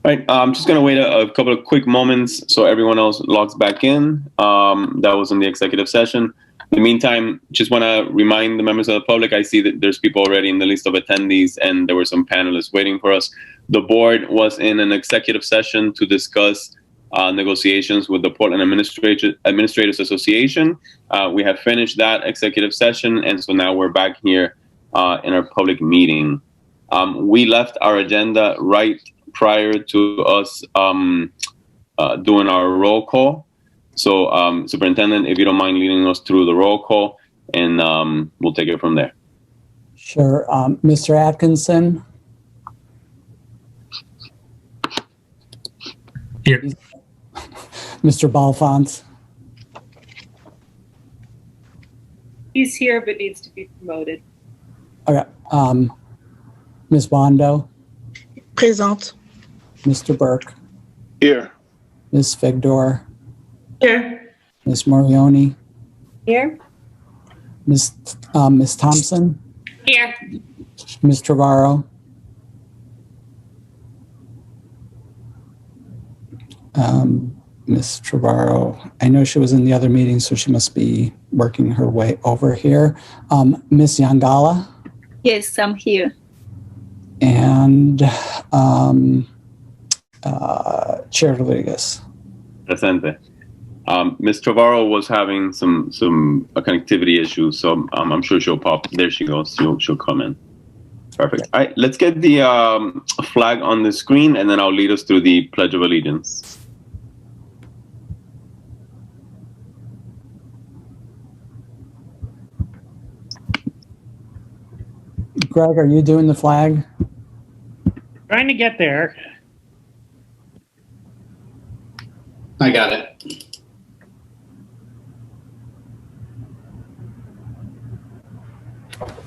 All right, I'm just going to wait a couple of quick moments so everyone else logs back in. That was in the executive session. In the meantime, just want to remind the members of the public, I see that there's people already in the list of attendees and there were some panelists waiting for us. The board was in an executive session to discuss negotiations with the Portland Administrators Association. We have finished that executive session, and so now we're back here in our public meeting. We left our agenda right prior to us doing our roll call. So, Superintendent, if you don't mind leading us through the roll call, and we'll take it from there. Sure. Mr. Atkinson? Here. Mr. Balfont? He's here, but needs to be promoted. Okay. Ms. Bondo? Présente. Mr. Burke? Here. Ms. Figdor? Here. Ms. Morioni? Here. Ms. Thompson? Here. Ms. Trevorrow? Ms. Trevorrow, I know she was in the other meeting, so she must be working her way over here. Ms. Yangala? Yes, I'm here. And Chair Rodriguez. Presente. Ms. Trevorrow was having some connectivity issues, so I'm sure she'll pop. There she goes. She'll come in. Perfect. All right, let's get the flag on the screen, and then I'll lead us through the Pledge of Allegiance. Greg, are you doing the flag? Trying to get there. I got it.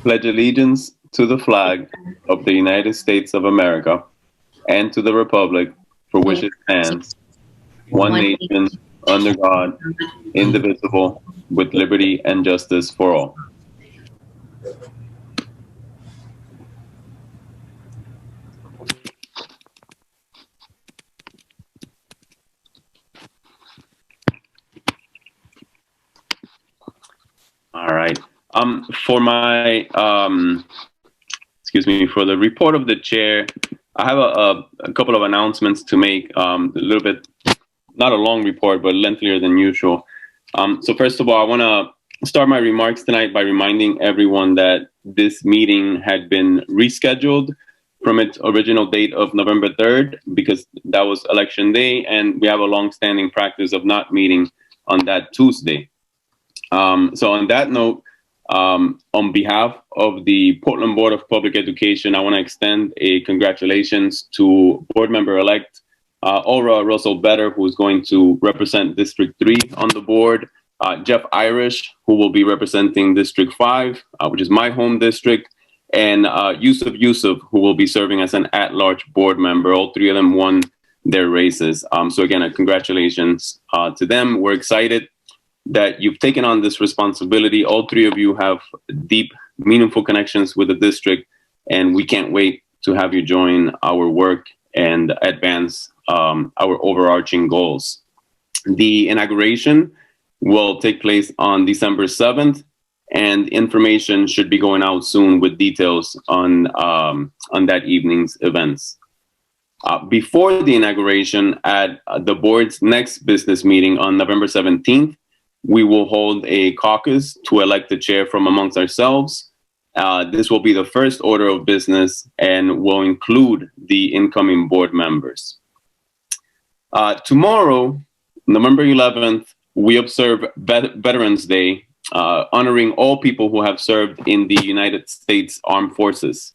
Pledge allegiance to the flag of the United States of America and to the republic for which it stands, one nation, under God, indivisible, with liberty and justice for all. All right. For my, for the report of the chair, I have a couple of announcements to make, a little bit, not a long report, but lengthier than usual. So first of all, I want to start my remarks tonight by reminding everyone that this meeting had been rescheduled from its original date of November 3rd, because that was election day, and we have a long-standing practice of not meeting on that Tuesday. So on that note, on behalf of the Portland Board of Public Education, I want to extend a congratulations to board member-elect Aura Russell Better, who is going to represent District 3 on the board, Jeff Irish, who will be representing District 5, which is my home district, and Yusuf, who will be serving as an at-large board member. All three of them won their races. So again, congratulations to them. We're excited that you've taken on this responsibility. All three of you have deep, meaningful connections with the district, and we can't wait to have you join our work and advance our overarching goals. The inauguration will take place on December 7th, and information should be going out soon with details on that evening's events. Before the inauguration, at the board's next business meeting on November 17th, we will hold a caucus to elect the chair from amongst ourselves. This will be the first order of business and will include the incoming board members. Tomorrow, November 11th, we observe Veterans Day, honoring all people who have served in the United States Armed Forces.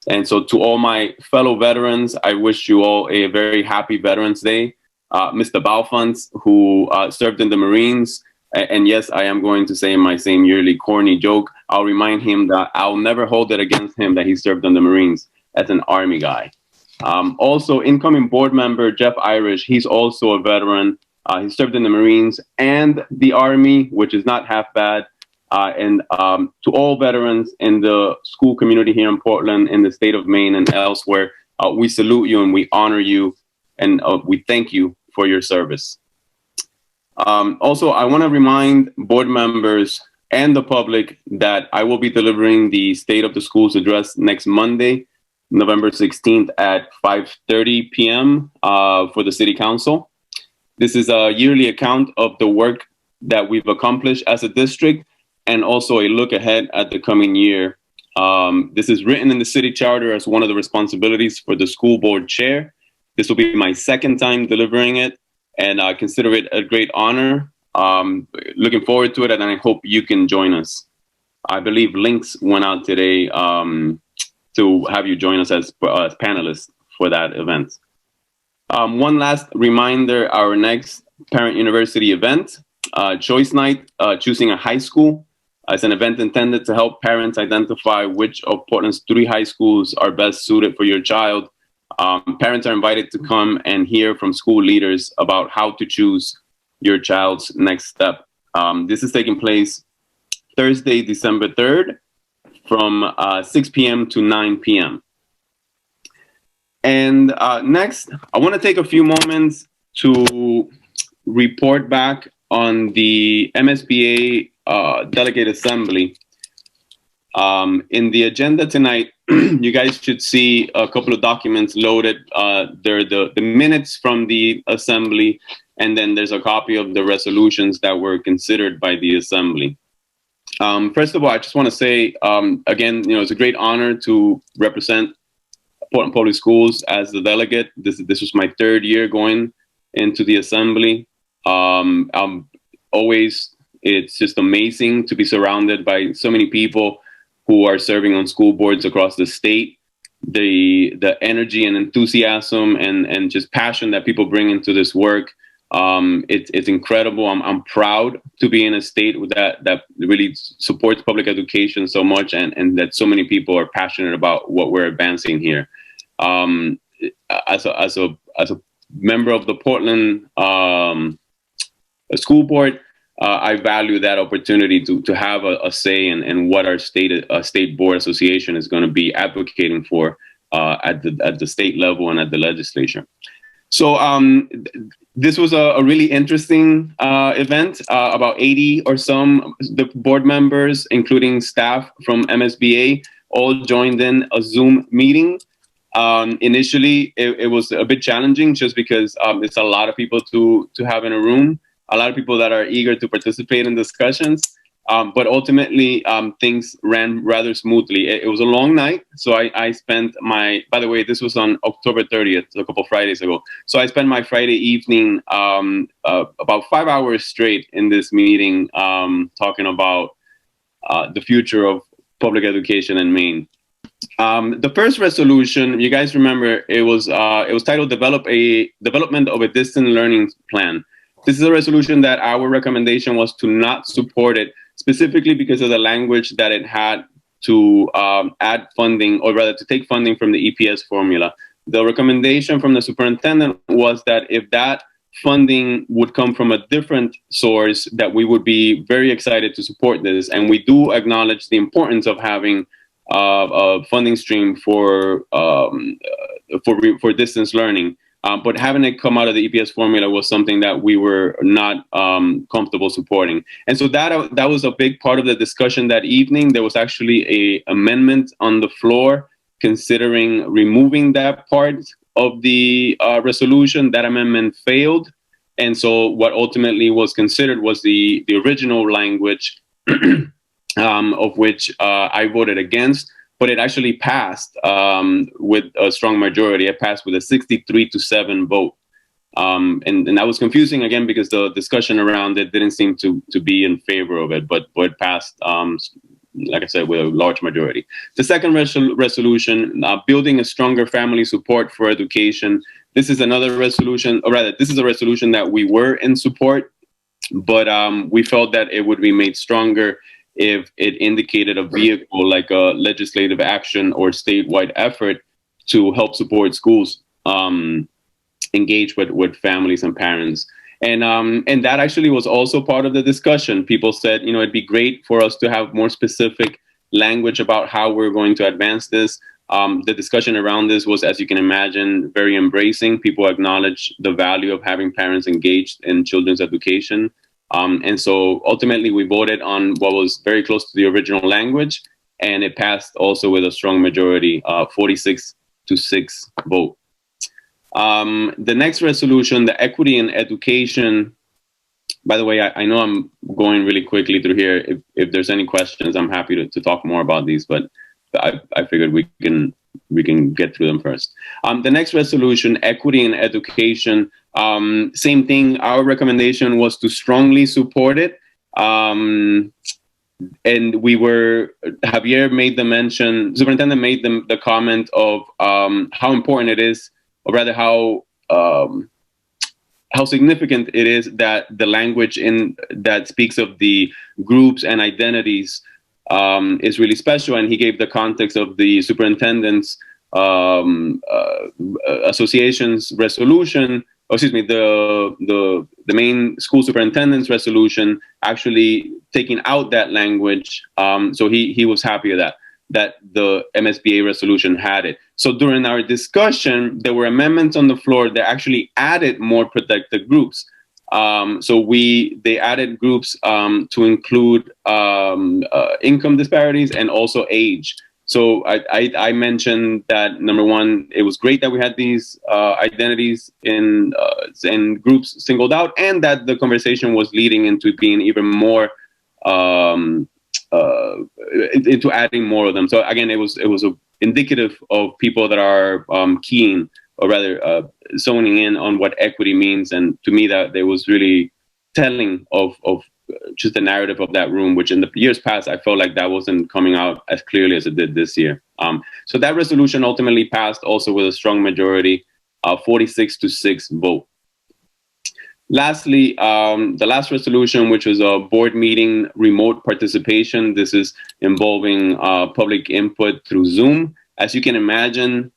And so to all my fellow veterans, I wish you all a very happy Veterans Day. Mr. Balfont, who served in the Marines, and yes, I am going to say in my same yearly corny joke, I'll remind him that I'll never hold it against him that he served in the Marines as an Army guy. Also, incoming board member Jeff Irish, he's also a veteran. He served in the Marines and the Army, which is not half bad. And to all veterans in the school community here in Portland, in the state of Maine and elsewhere, we salute you and we honor you and we thank you for your service. Also, I want to remind board members and the public that I will be delivering the State of the Schools address next Monday, November 16th at 5:30 p.m. For the City Council. This is a yearly account of the work that we've accomplished as a district, and also a look ahead at the coming year. This is written in the city charter as one of the responsibilities for the school board chair. This will be my second time delivering it, and I consider it a great honor. Looking forward to it, and I hope you can join us. I believe links went out today to have you join us as panelists for that event. One last reminder, our next Parent University event, Choice Night, Choosing a High School. It's an event intended to help parents identify which of Portland's 3 high schools are best suited for your child. Parents are invited to come and hear from school leaders about how to choose your child's next step. This is taking place Thursday, December 3rd from 6 p.m. to 9 p.m. And next, I want to take a few moments to report back on the MSBA Delegate Assembly. In the agenda tonight, you guys should see a couple of documents loaded. They're the minutes from the assembly, and then there's a copy of the resolutions that were considered by the assembly. First of all, I just want to say, again, it's a great honor to represent Portland Public Schools as the delegate. This was my 3rd year going into the assembly. It's just amazing to be surrounded by so many people who are serving on school boards across the state. The energy and enthusiasm and just passion that people bring into this work, it's incredible. I'm proud to be in a state that really supports public education so much, and that so many people are passionate about what we're advancing here. As a member of the Portland school board, I value that opportunity to have a say in what our state board association is going to be advocating for at the state level and at the legislature. So this was a really interesting event. About 80 or some the board members, including staff from MSBA, all joined in a Zoom meeting. Initially, it was a bit challenging just because it's a lot of people to have in a room, a lot of people that are eager to participate in discussions. But ultimately, things ran rather smoothly. It was a long night, so I spent by the way, this was on October 30th, a couple of Fridays ago. So I spent my Friday evening about 5 hours straight in this meeting talking about the future of public education in Maine. The first resolution, you guys remember, it was titled Development of a Distant Learning Plan. This is a resolution that our recommendation was to not support it, specifically because of the language that it had to add funding, or rather to take funding from the EPS formula. The recommendation from the superintendent was that if that funding would come from a different source, that we would be very excited to support this. And we do acknowledge the importance of having a funding stream for distance learning. But having it come out of the EPS formula was something that we were not comfortable supporting. And so that was a big part of the discussion that evening. There was actually an amendment on the floor considering removing that part of the resolution. That amendment failed. And so what ultimately was considered was the original language of which I voted against. But it actually passed with a strong majority. It passed with a 63-7 vote. And that was confusing, again, because the discussion around it didn't seem to be in favor of it. But it passed, like I said, with a large majority. The second resolution, building a stronger family support for education. This is another resolution, or rather, this is a resolution that we were in support, but we felt that it would be made stronger if it indicated a vehicle like a legislative action or statewide effort to help support schools engage with families and parents. And that actually was also part of the discussion. People said, it'd be great for us to have more specific language about how we're going to advance this. The discussion around this was, as you can imagine, very embracing. People acknowledge the value of having parents engaged in children's education. And so ultimately we voted on what was very close to the original language, and it passed also with a strong majority, 46-6 vote. The next resolution, the equity in education. By the way, I know I'm going really quickly through here. If there's any questions, I'm happy to talk more about these, but I figured we can get through them first. The next resolution, equity in education. Same thing. Our recommendation was to strongly support it. And Javier made the mention, superintendent made the comment of how important it is, or rather how significant it is that the language that speaks of the groups and identities is really special. And he gave the context of the superintendent's association's resolution, or excuse me, the Maine school superintendent's resolution actually taking out that language. So he was happy with that the MSBA resolution had it. So during our discussion, there were amendments on the floor that actually added more protected groups. So they added groups to include income disparities and also age. So I mentioned that, number one, it was great that we had these identities in groups singled out, and that the conversation was leading into being even more into adding more of them. So again, it was indicative of people that are keen, or rather zoning in on what equity means. And to me, that it was really telling of just the narrative of that room, which in the years past, I felt like that wasn't coming out as clearly as it did this year. So that resolution ultimately passed also with a strong majority, 46-6 vote. Lastly, the last resolution, which was a board meeting remote participation. This is involving public input through Zoom. As you can imagine,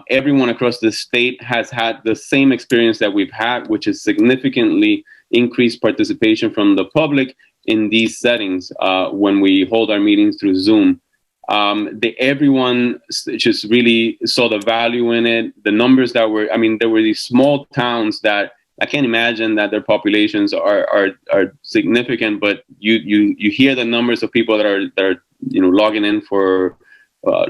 everyone across the state has had the same experience that we've had, which is significantly increased participation from the public in these settings when we hold our meetings through Zoom. Everyone just really saw the value in it. The numbers that were, there were these small towns that I can't imagine that their populations are significant, but you hear the numbers of people that are logging in for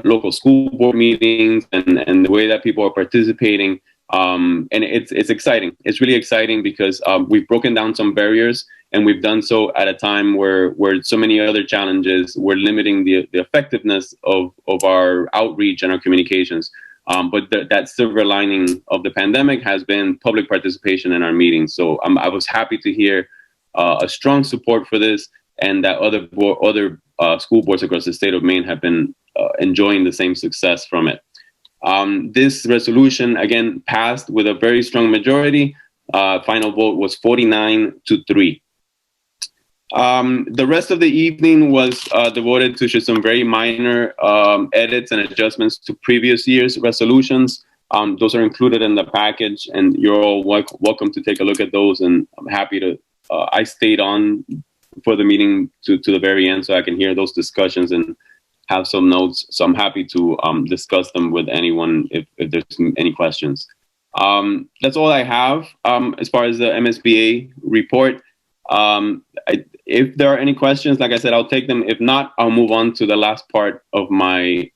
local school board meetings and the way that people are participating. And it's exciting. It's really exciting because we've broken down some barriers, and we've done so at a time where so many other challenges were limiting the effectiveness of our outreach and our communications. But that silver lining of the pandemic has been public participation in our meetings. So I was happy to hear a strong support for this, and that other school boards across the state of Maine have been enjoying the same success from it. This resolution, again, passed with a very strong majority. Final vote was 49-3. The rest of the evening was devoted to just some very minor edits and adjustments to previous year's resolutions. Those are included in the package, and you're all welcome to take a look at those. And I'm happy to, I stayed on for the meeting to the very end so I can hear those discussions and have some notes. So I'm happy to discuss them with anyone if there's any questions. That's all I have as far as the MSBA report. If there are any questions, like I said, I'll take them. If not, I'll move on to the last part of my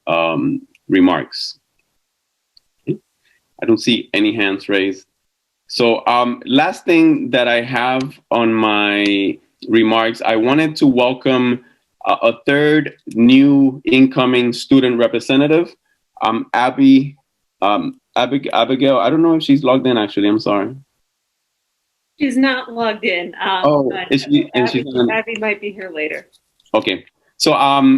remarks. I don't see any hands raised. So last thing that I have on my remarks, I wanted to welcome a third new incoming student representative, Abigail. I don't know if she's logged in, actually. I'm sorry. She's not logged in. Abby might be here later. Okay. So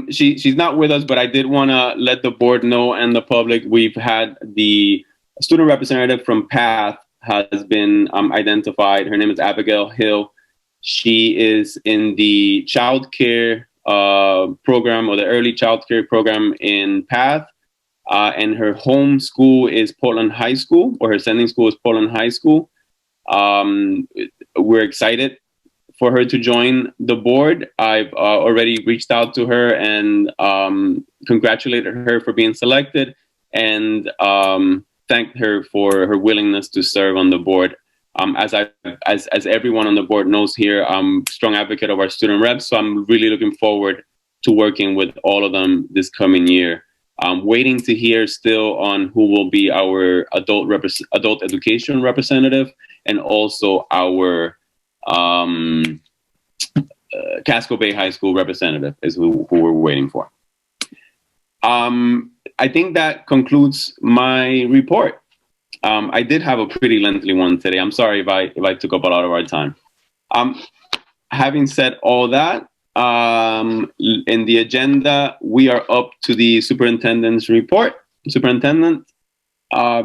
she's not with us, but I did want to let the board know and the public, we've had the student representative from PATH has been identified. Her name is Abigail Hill. She is in the child care program, or the early child care program in PATH. And her home school is Portland High School, or her sending school is Portland High School. We're excited for her to join the board. I've already reached out to her and congratulated her for being selected. and thank her for her willingness to serve on the board. As everyone on the board knows here, I'm a strong advocate of our student reps, so I'm really looking forward to working with all of them this coming year. I'm waiting to hear still on who will be our adult education representative, and also our Casco Bay High School representative is who we're waiting for. I think that concludes my report. I did have a pretty lengthy one today. I'm sorry if I took up a lot of our time. Having said all that, in the agenda, we are up to the superintendent's report. Superintendent,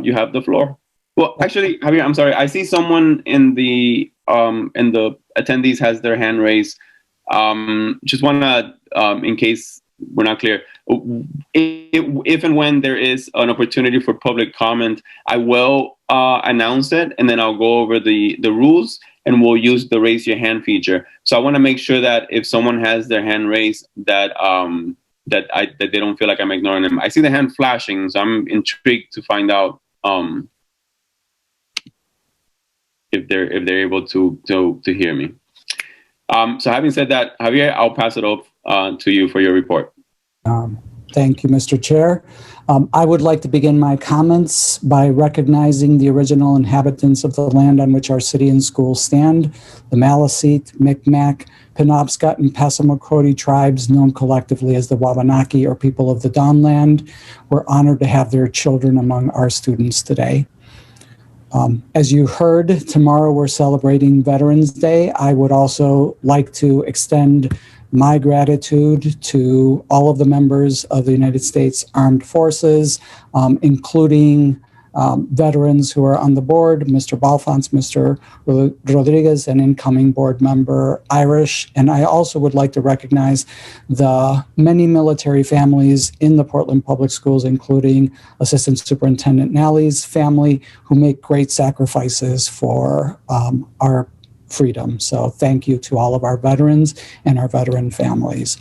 you have the floor. Well, actually, Javier, I'm sorry. I see someone in the attendees has their hand raised. Just want to, in case we're not clear, if and when there is an opportunity for public comment, I will announce it, and then I'll go over the rules, and we'll use the raise your hand feature. So I want to make sure that if someone has their hand raised, that that they don't feel like I'm ignoring them. I see the hand flashing, so I'm intrigued to find out if they're able to hear me. So having said that, Javier, I'll pass it off to you for your report. Thank you, Mr. Chair. I would like to begin my comments by recognizing the original inhabitants of the land on which our city and schools stand, the Maliseet, Micmac, Penobscot, and Passamaquoddy tribes, known collectively as the Wabanaki, or people of the Dawnland. We're honored to have their children among our students today. As you heard, tomorrow we're celebrating Veterans Day. I would also like to extend my gratitude to all of the members of the United States Armed Forces, including veterans who are on the board, Mr. Balfons, Mr. Rodriguez, and incoming board member Irish. And I also would like to recognize the many military families in the Portland Public Schools, including Assistant Superintendent Nally's family, who make great sacrifices for our freedom. So thank you to all of our veterans and our veteran families.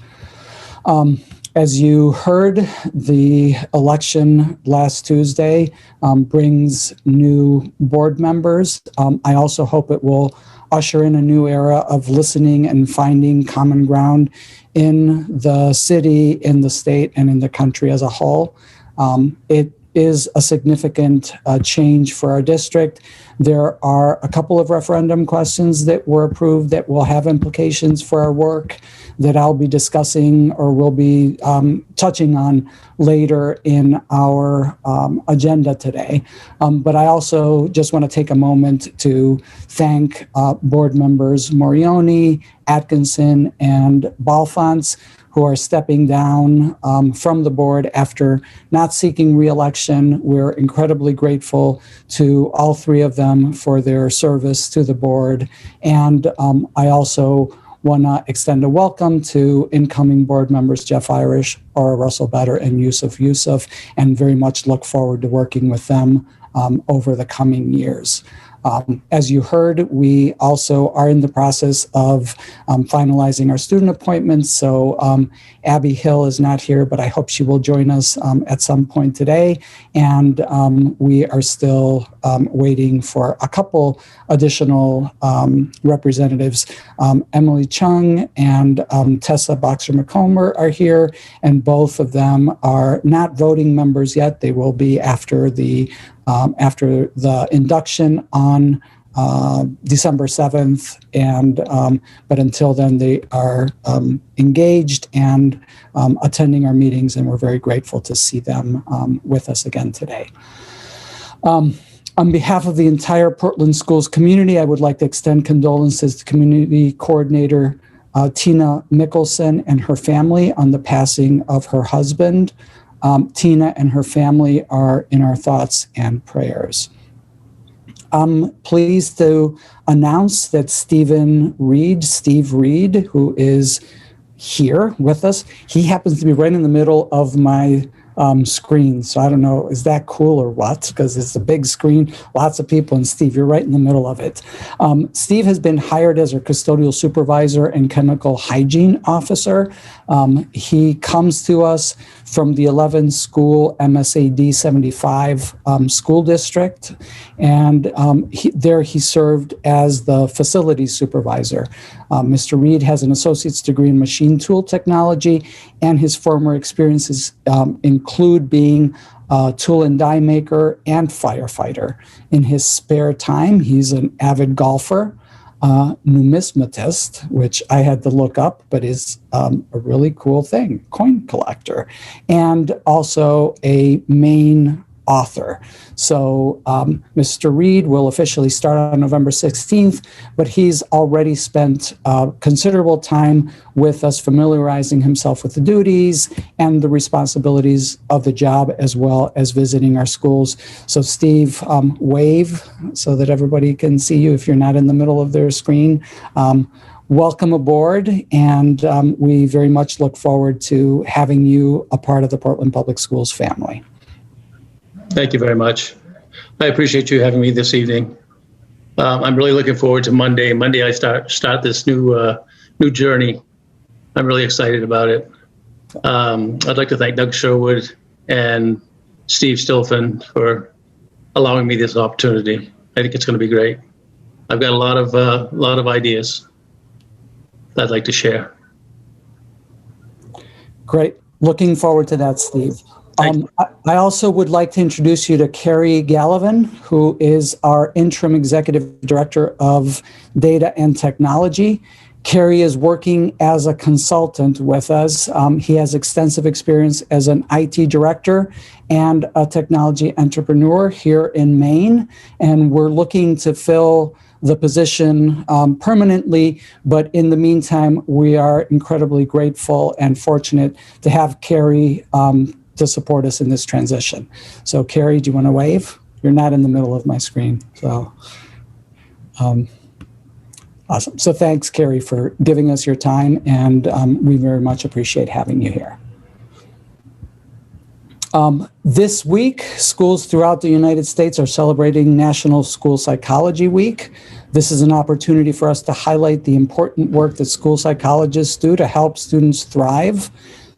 As you heard, the election last Tuesday brings new board members. I also hope it will usher in a new era of listening and finding common ground in the city, in the state, and in the country as a whole. It is a significant change for our district. There are a couple of referendum questions that were approved that will have implications for our work that I'll be discussing or will be touching on later in our agenda today. But I also just want to take a moment to thank board members Morioni, Atkinson, and Balfons, who are stepping down from the board after not seeking re-election. We're incredibly grateful to all three of them for their service to the board. And I also want to extend a welcome to incoming board members Jeff Irish, Aura Russell Better, and Yusuf, and very much look forward to working with them over the coming years. As you heard, we also are in the process of finalizing our student appointments. So Abby Hill is not here, but I hope she will join us at some point today. And we are still waiting for a couple additional representatives. Emily Chung and Tessa Boxer-McComber are here, and both of them are not voting members yet. They will be after the induction on December 7th, but until then they are engaged and attending our meetings, and we're very grateful to see them with us again today. On behalf of the entire Portland Schools community, I would like to extend condolences to Community Coordinator Tina Mickelson and her family on the passing of her husband. Tina and her family are in our thoughts and prayers. I'm pleased to announce that Steve Reed, who is here with us, he happens to be right in the middle of my screen. So I don't know, is that cool or what? Because it's a big screen, lots of people, and Steve, you're right in the middle of it. Steve has been hired as our custodial supervisor and chemical hygiene officer. He comes to us from the 11 school MSAD 75 school district. And there he served as the facilities supervisor. Mr. Reed has an associate's degree in machine tool technology, and his former experiences include being a tool and die maker and firefighter. In his spare time, he's an avid golfer, numismatist, which I had to look up, but is a really cool thing, coin collector, and also a Maine author. So Mr. Reed will officially start on November 16th, but he's already spent considerable time with us, familiarizing himself with the duties and the responsibilities of the job, as well as visiting our schools. So Steve, wave so that everybody can see you if you're not in the middle of their screen. Welcome aboard, and we very much look forward to having you a part of the Portland Public Schools family. Thank you very much. I appreciate you having me this evening. I'm really looking forward to Monday. Monday, I start this new journey. I'm really excited about it. I'd like to thank Doug Sherwood and Steve Stilfen for allowing me this opportunity. I think it's going to be great. I've got a lot of ideas that I'd like to share. Great. Looking forward to that, Steve. I also would like to introduce you to Carrie Gallivan, who is our interim executive director of data and technology. Carrie is working as a consultant with us. He has extensive experience as an IT director and a technology entrepreneur here in Maine, and we're looking to fill the position permanently, but in the meantime, we are incredibly grateful and fortunate to have Carrie to support us in this transition. So Carrie, do you want to wave? You're not in the middle of my screen. So awesome. So thanks, Carrie, for giving us your time, and we very much appreciate having you here. This week, schools throughout the United States are celebrating National School Psychology Week. This is an opportunity for us to highlight the important work that school psychologists do to help students thrive.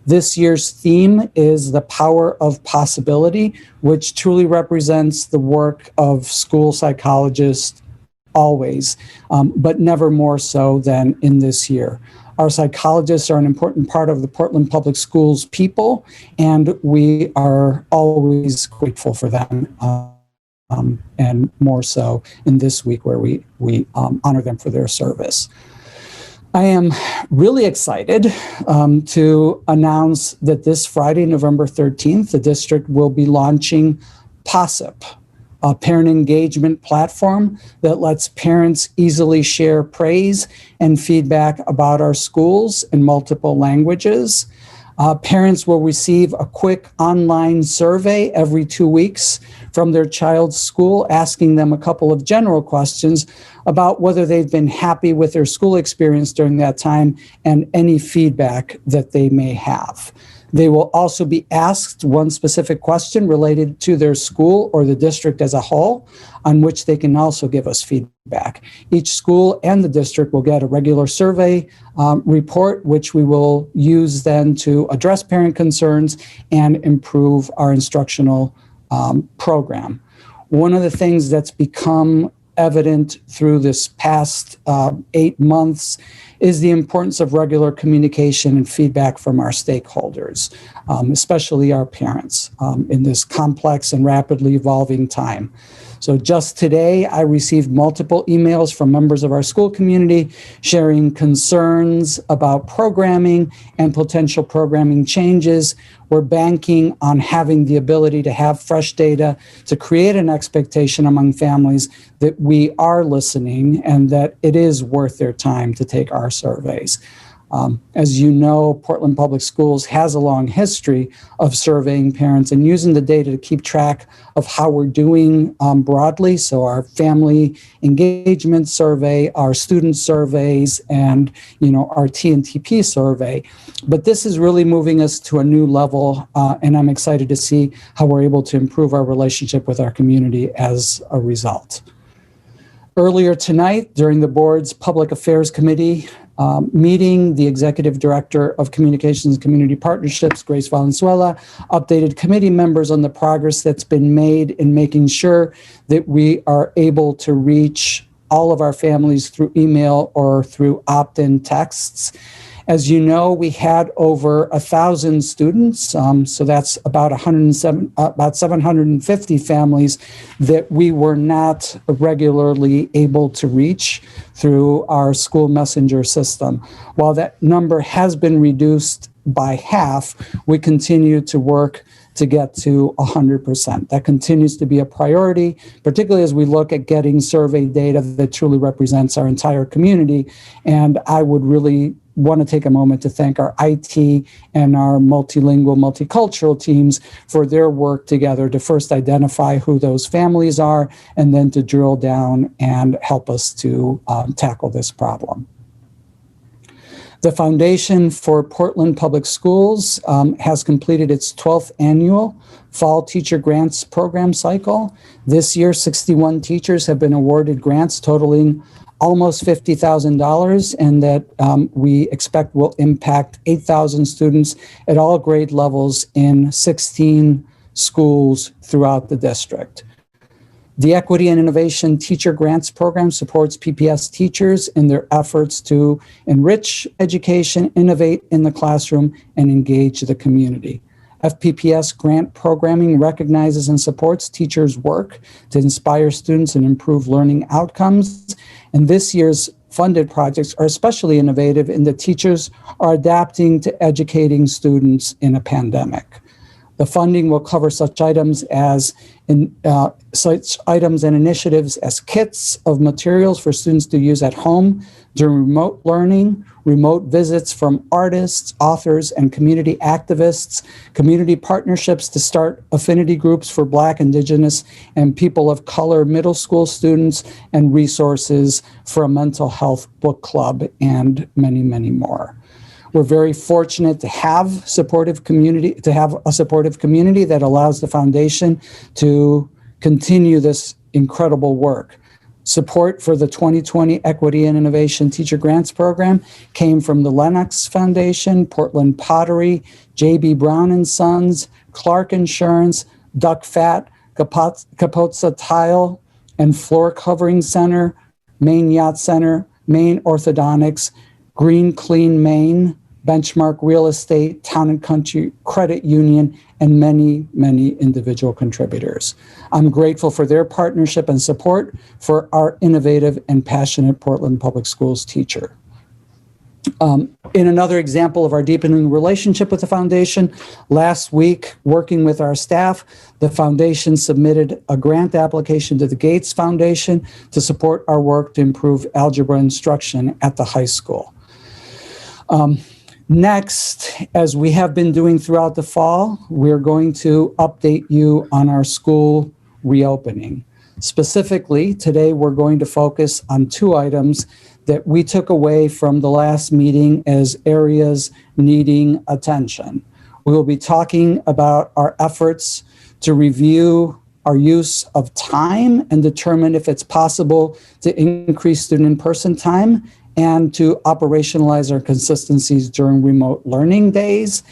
This year's theme is the power of possibility, which truly represents the work of school psychologists always, but never more so than in this year. Our psychologists are an important part of the Portland Public Schools people, and we are always grateful for them, and more so in this week where we honor them for their service. I am really excited to announce that this Friday, November 13th, the district will be launching POSSIP, a parent engagement platform that lets parents easily share praise and feedback about our schools in multiple languages. Parents will receive a quick online survey every 2 weeks from their child's school, asking them a couple of general questions about whether they've been happy with their school experience during that time and any feedback that they may have. They will also be asked one specific question related to their school or the district as a whole, on which they can also give us feedback. Each school and the district will get a regular survey report, which we will use then to address parent concerns and improve our instructional program. One of the things that's become evident through this past 8 months is the importance of regular communication and feedback from our stakeholders, especially our parents, in this complex and rapidly evolving time. So just today, I received multiple emails from members of our school community sharing concerns about programming and potential programming changes. We're banking on having the ability to have fresh data to create an expectation among families that we are listening and that it is worth their time to take our surveys. As you know, Portland Public Schools has a long history of surveying parents and using the data to keep track of how we're doing broadly. So our family engagement survey, our student surveys, and our TNTP survey. But this is really moving us to a new level, and I'm excited to see how we're able to improve our relationship with our community as a result. Earlier tonight, during the board's Public Affairs Committee meeting, the Executive Director of Communications and Community Partnerships, Grace Valenzuela, updated committee members on the progress that's been made in making sure that we are able to reach all of our families through email or through opt-in texts. As you know, we had over 1,000 students, so that's about 750 families that we were not regularly able to reach through our school messenger system. While that number has been reduced by half, we continue to work to get to 100%. That continues to be a priority, particularly as we look at getting survey data that truly represents our entire community. And I would really want to take a moment to thank our IT and our multilingual, multicultural teams for their work together to first identify who those families are and then to drill down and help us to tackle this problem. The Foundation for Portland Public Schools has completed its 12th annual Fall Teacher Grants Program cycle. This year, 61 teachers have been awarded grants totaling almost $50,000, and that we expect will impact 8,000 students at all grade levels in 16 schools throughout the district. The Equity and Innovation Teacher Grants Program supports PPS teachers in their efforts to enrich education, innovate in the classroom, and engage the community. FPPS grant programming recognizes and supports teachers' work to inspire students and improve learning outcomes. And this year's funded projects are especially innovative in that teachers are adapting to educating students in a pandemic. The funding will cover such items and initiatives as kits of materials for students to use at home during remote learning, remote visits from artists, authors, and community activists, community partnerships to start affinity groups for Black, Indigenous, and people of color middle school students, and resources for a mental health book club, and many, many more. We're very fortunate to have a supportive community that allows the foundation to continue this incredible work. Support for the 2020 Equity and Innovation Teacher Grants Program came from the Lennox Foundation, Portland Pottery, J.B. Brown and Sons, Clark Insurance, Duck Fat, Capozza Tile and Floor Covering Center, Maine Yacht Center, Maine Orthodontics, Green Clean Maine, Benchmark Real Estate, Town and Country Credit Union, and many, many individual contributors. I'm grateful for their partnership and support for our innovative and passionate Portland Public Schools teacher. In another example of our deepening relationship with the foundation, last week, working with our staff, the foundation submitted a grant application to the Gates Foundation to support our work to improve algebra instruction at the high school. Next, as we have been doing throughout the fall, we're going to update you on our school reopening. Specifically, today we're going to focus on two items that we took away from the last meeting as areas needing attention. We will be talking about our efforts to review our use of time and determine if it's possible to increase student in-person time and to operationalize our consistencies during remote learning days.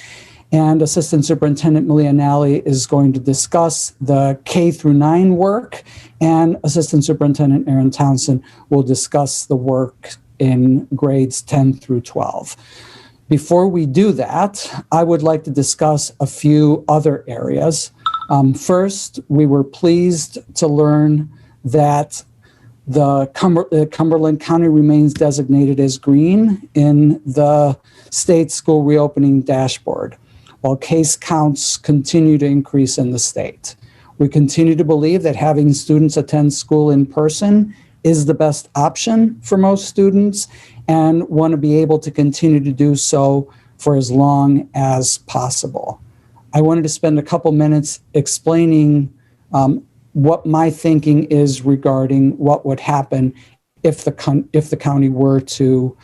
And Assistant Superintendent Milianelli is going to discuss the K-9 work, and Assistant Superintendent Aaron Townsend will discuss the work in grades 10 through 12. Before we do that, I would like to discuss a few other areas. First, we were pleased to learn that the Cumberland County remains designated as green in the state school reopening dashboard, while case counts continue to increase in the state. We continue to believe that having students attend school in person is the best option for most students and want to be able to continue to do so for as long as possible. I wanted to spend a couple minutes explaining what my thinking is regarding what would happen if the county were to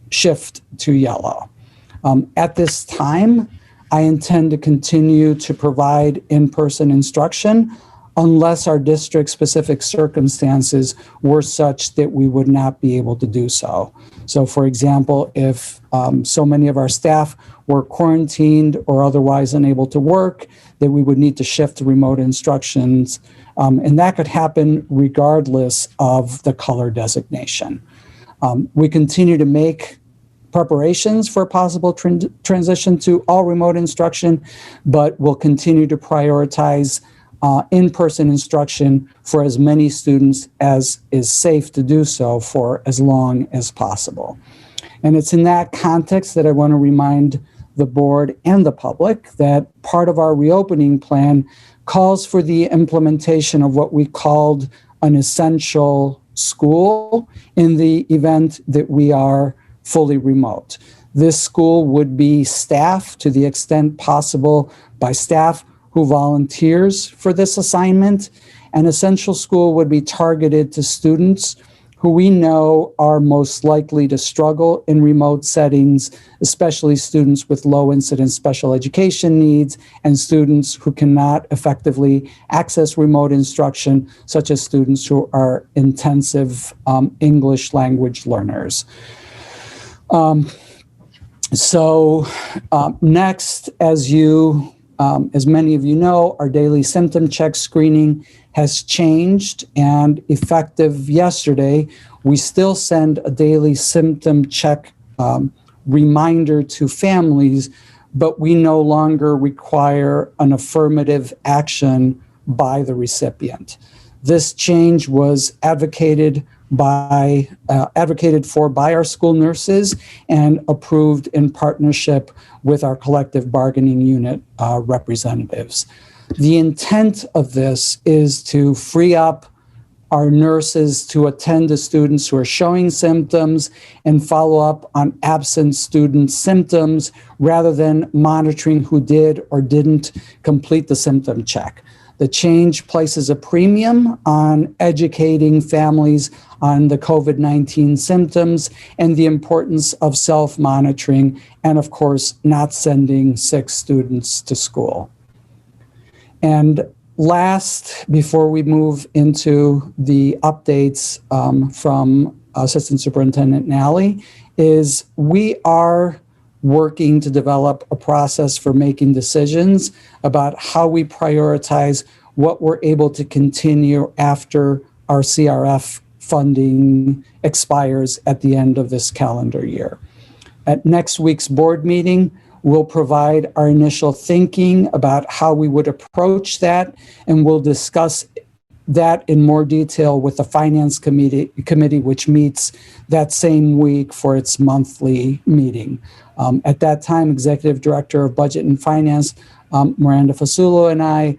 shift to yellow. At this time, I intend to continue to provide in-person instruction unless our district-specific circumstances were such that we would not be able to do so. So, for example, if so many of our staff were quarantined or otherwise unable to work, that we would need to shift to remote instructions, and that could happen regardless of the color designation. We continue to make preparations for a possible transition to all remote instruction, but we'll continue to prioritize in-person instruction for as many students as is safe to do so for as long as possible. And it's in that context that I want to remind the board and the public that part of our reopening plan calls for the implementation of what we called an essential school in the event that we are fully remote. This school would be staffed to the extent possible by staff who volunteers for this assignment. An essential school would be targeted to students who we know are most likely to struggle in remote settings, especially students with low incidence special education needs and students who cannot effectively access remote instruction, such as students who are intensive English language learners. Next, as many of you know, our daily symptom check screening has changed, and effective yesterday, we still send a daily symptom check reminder to families, but we no longer require an affirmative action by the recipient. This change was advocated for by our school nurses and approved in partnership with our collective bargaining unit representatives. The intent of this is to free up our nurses to attend to students who are showing symptoms and follow up on absent student symptoms rather than monitoring who did or didn't complete the symptom check. The change places a premium on educating families on the COVID-19 symptoms and the importance of self-monitoring and, of course, not sending sick students to school. And last, before we move into the updates from Assistant Superintendent Nally, is we are working to develop a process for making decisions about how we prioritize what we're able to continue after our CRF funding expires at the end of this calendar year. At next week's board meeting, we'll provide our initial thinking about how we would approach that, and we'll discuss that in more detail with the Finance Committee, which meets that same week for its monthly meeting. At that time, Executive Director of Budget and Finance, Miranda Fasulo, and I,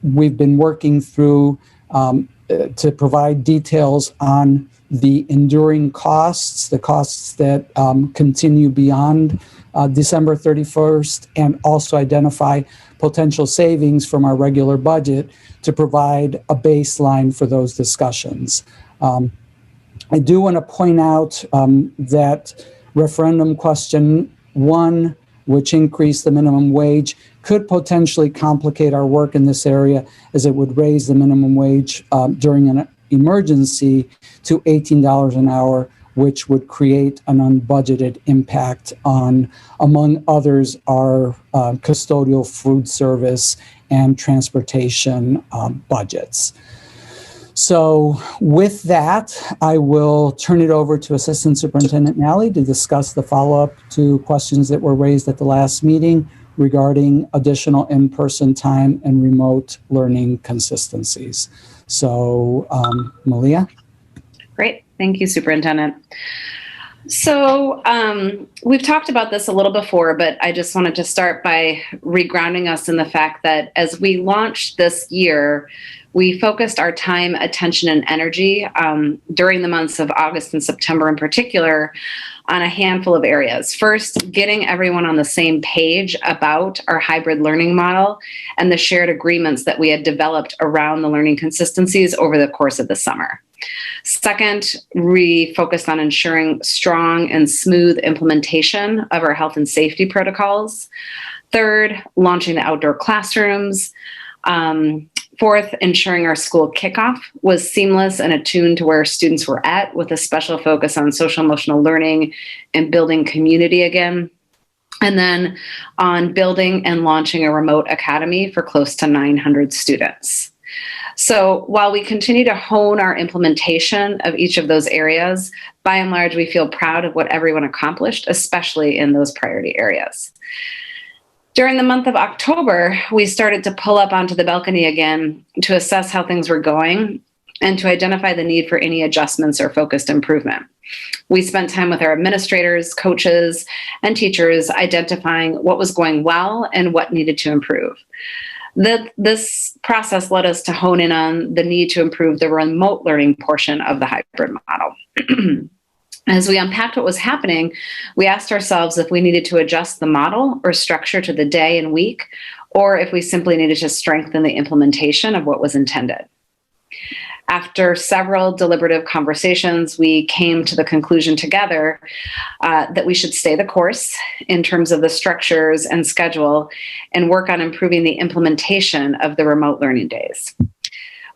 we've been working through to provide details on the enduring costs, the costs that continue beyond December 31st, and also identify potential savings from our regular budget to provide a baseline for those discussions. I do want to point out that referendum question 1, which increased the minimum wage, could potentially complicate our work in this area, as it would raise the minimum wage during an emergency to $18 an hour, which would create an unbudgeted impact on, among others, our custodial food service and transportation budgets. So with that, I will turn it over to Assistant Superintendent Nally to discuss the follow-up to questions that were raised at the last meeting regarding additional in-person time and remote learning consistencies. So, Malia? Great. Thank you, Superintendent. So we've talked about this a little before, but I just wanted to start by regrounding us in the fact that as we launched this year, we focused our time, attention, and energy during the months of August and September in particular on a handful of areas. First, getting everyone on the same page about our hybrid learning model and the shared agreements that we had developed around the learning consistencies over the course of the summer. Second, we focused on ensuring strong and smooth implementation of our health and safety protocols. Third, launching the outdoor classrooms. Fourth, ensuring our school kickoff was seamless and attuned to where students were at, with a special focus on social emotional learning and building community again. And then on building and launching a remote academy for close to 900 students. So while we continue to hone our implementation of each of those areas, by and large, we feel proud of what everyone accomplished, especially in those priority areas. During the month of October, we started to pull up onto the balcony again to assess how things were going and to identify the need for any adjustments or focused improvement. We spent time with our administrators, coaches, and teachers identifying what was going well and what needed to improve. This process led us to hone in on the need to improve the remote learning portion of the hybrid model. As we unpacked what was happening, we asked ourselves if we needed to adjust the model or structure to the day and week, or if we simply needed to strengthen the implementation of what was intended. After several deliberative conversations, we came to the conclusion together that we should stay the course in terms of the structures and schedule and work on improving the implementation of the remote learning days.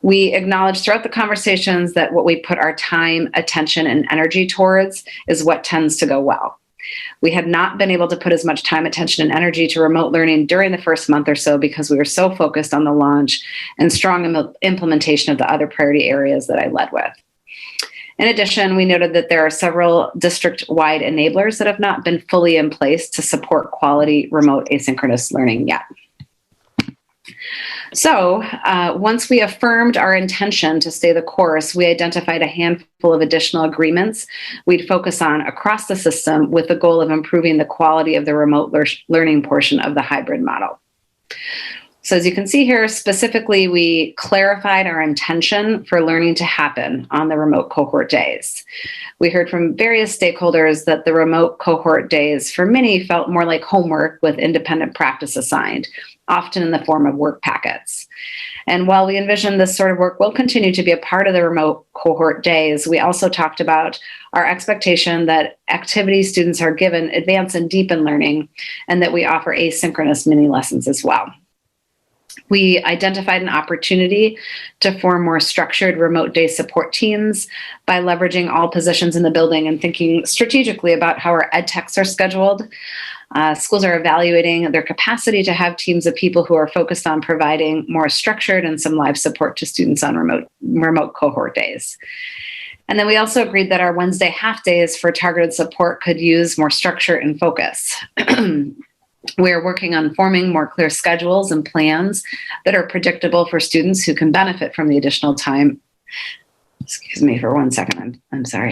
We acknowledged throughout the conversations that what we put our time, attention, and energy towards is what tends to go well. We had not been able to put as much time, attention, and energy to remote learning during the first month or so because we were so focused on the launch and strong implementation of the other priority areas that I led with. In addition, we noted that there are several district-wide enablers that have not been fully in place to support quality remote asynchronous learning yet. So once we affirmed our intention to stay the course, we identified a handful of additional agreements we'd focus on across the system with the goal of improving the quality of the remote learning portion of the hybrid model. So as you can see here, specifically, we clarified our intention for learning to happen on the remote cohort days. We heard from various stakeholders that the remote cohort days for many felt more like homework with independent practice assigned, often in the form of work packets. And while we envision this sort of work will continue to be a part of the remote cohort days, we also talked about our expectation that activities students are given advance and deepen learning, and that we offer asynchronous mini lessons as well. We identified an opportunity to form more structured remote day support teams by leveraging all positions in the building and thinking strategically about how our ed techs are scheduled. Schools are evaluating their capacity to have teams of people who are focused on providing more structured and some live support to students on remote cohort days. And then we also agreed that our Wednesday half days for targeted support could use more structure and focus. We're working on forming more clear schedules and plans that are predictable for students who can benefit from the additional time. Excuse me for 1 second. I'm sorry.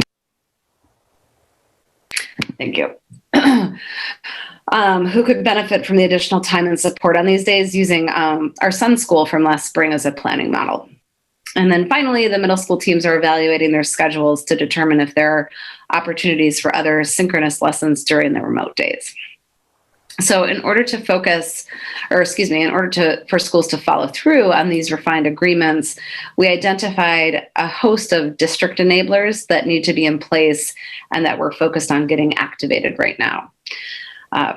Thank you. Who could benefit from the additional time and support on these days using our son's school from last spring as a planning model. And then finally, the middle school teams are evaluating their schedules to determine if there are opportunities for other synchronous lessons during the remote days. So in order to for schools to follow through on these refined agreements, we identified a host of district enablers that need to be in place and that we're focused on getting activated right now.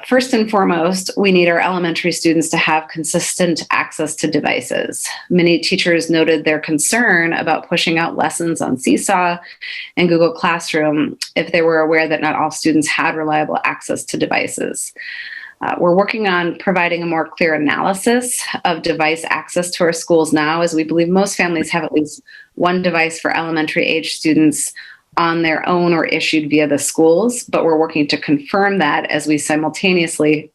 First and foremost, we need our elementary students to have consistent access to devices. Many teachers noted their concern about pushing out lessons on Seesaw and Google Classroom if they were aware that not all students had reliable access to devices. We're working on providing a more clear analysis of device access to our schools now, as we believe most families have at least one device for elementary age students on their own or issued via the schools, but we're working to confirm that as we simultaneously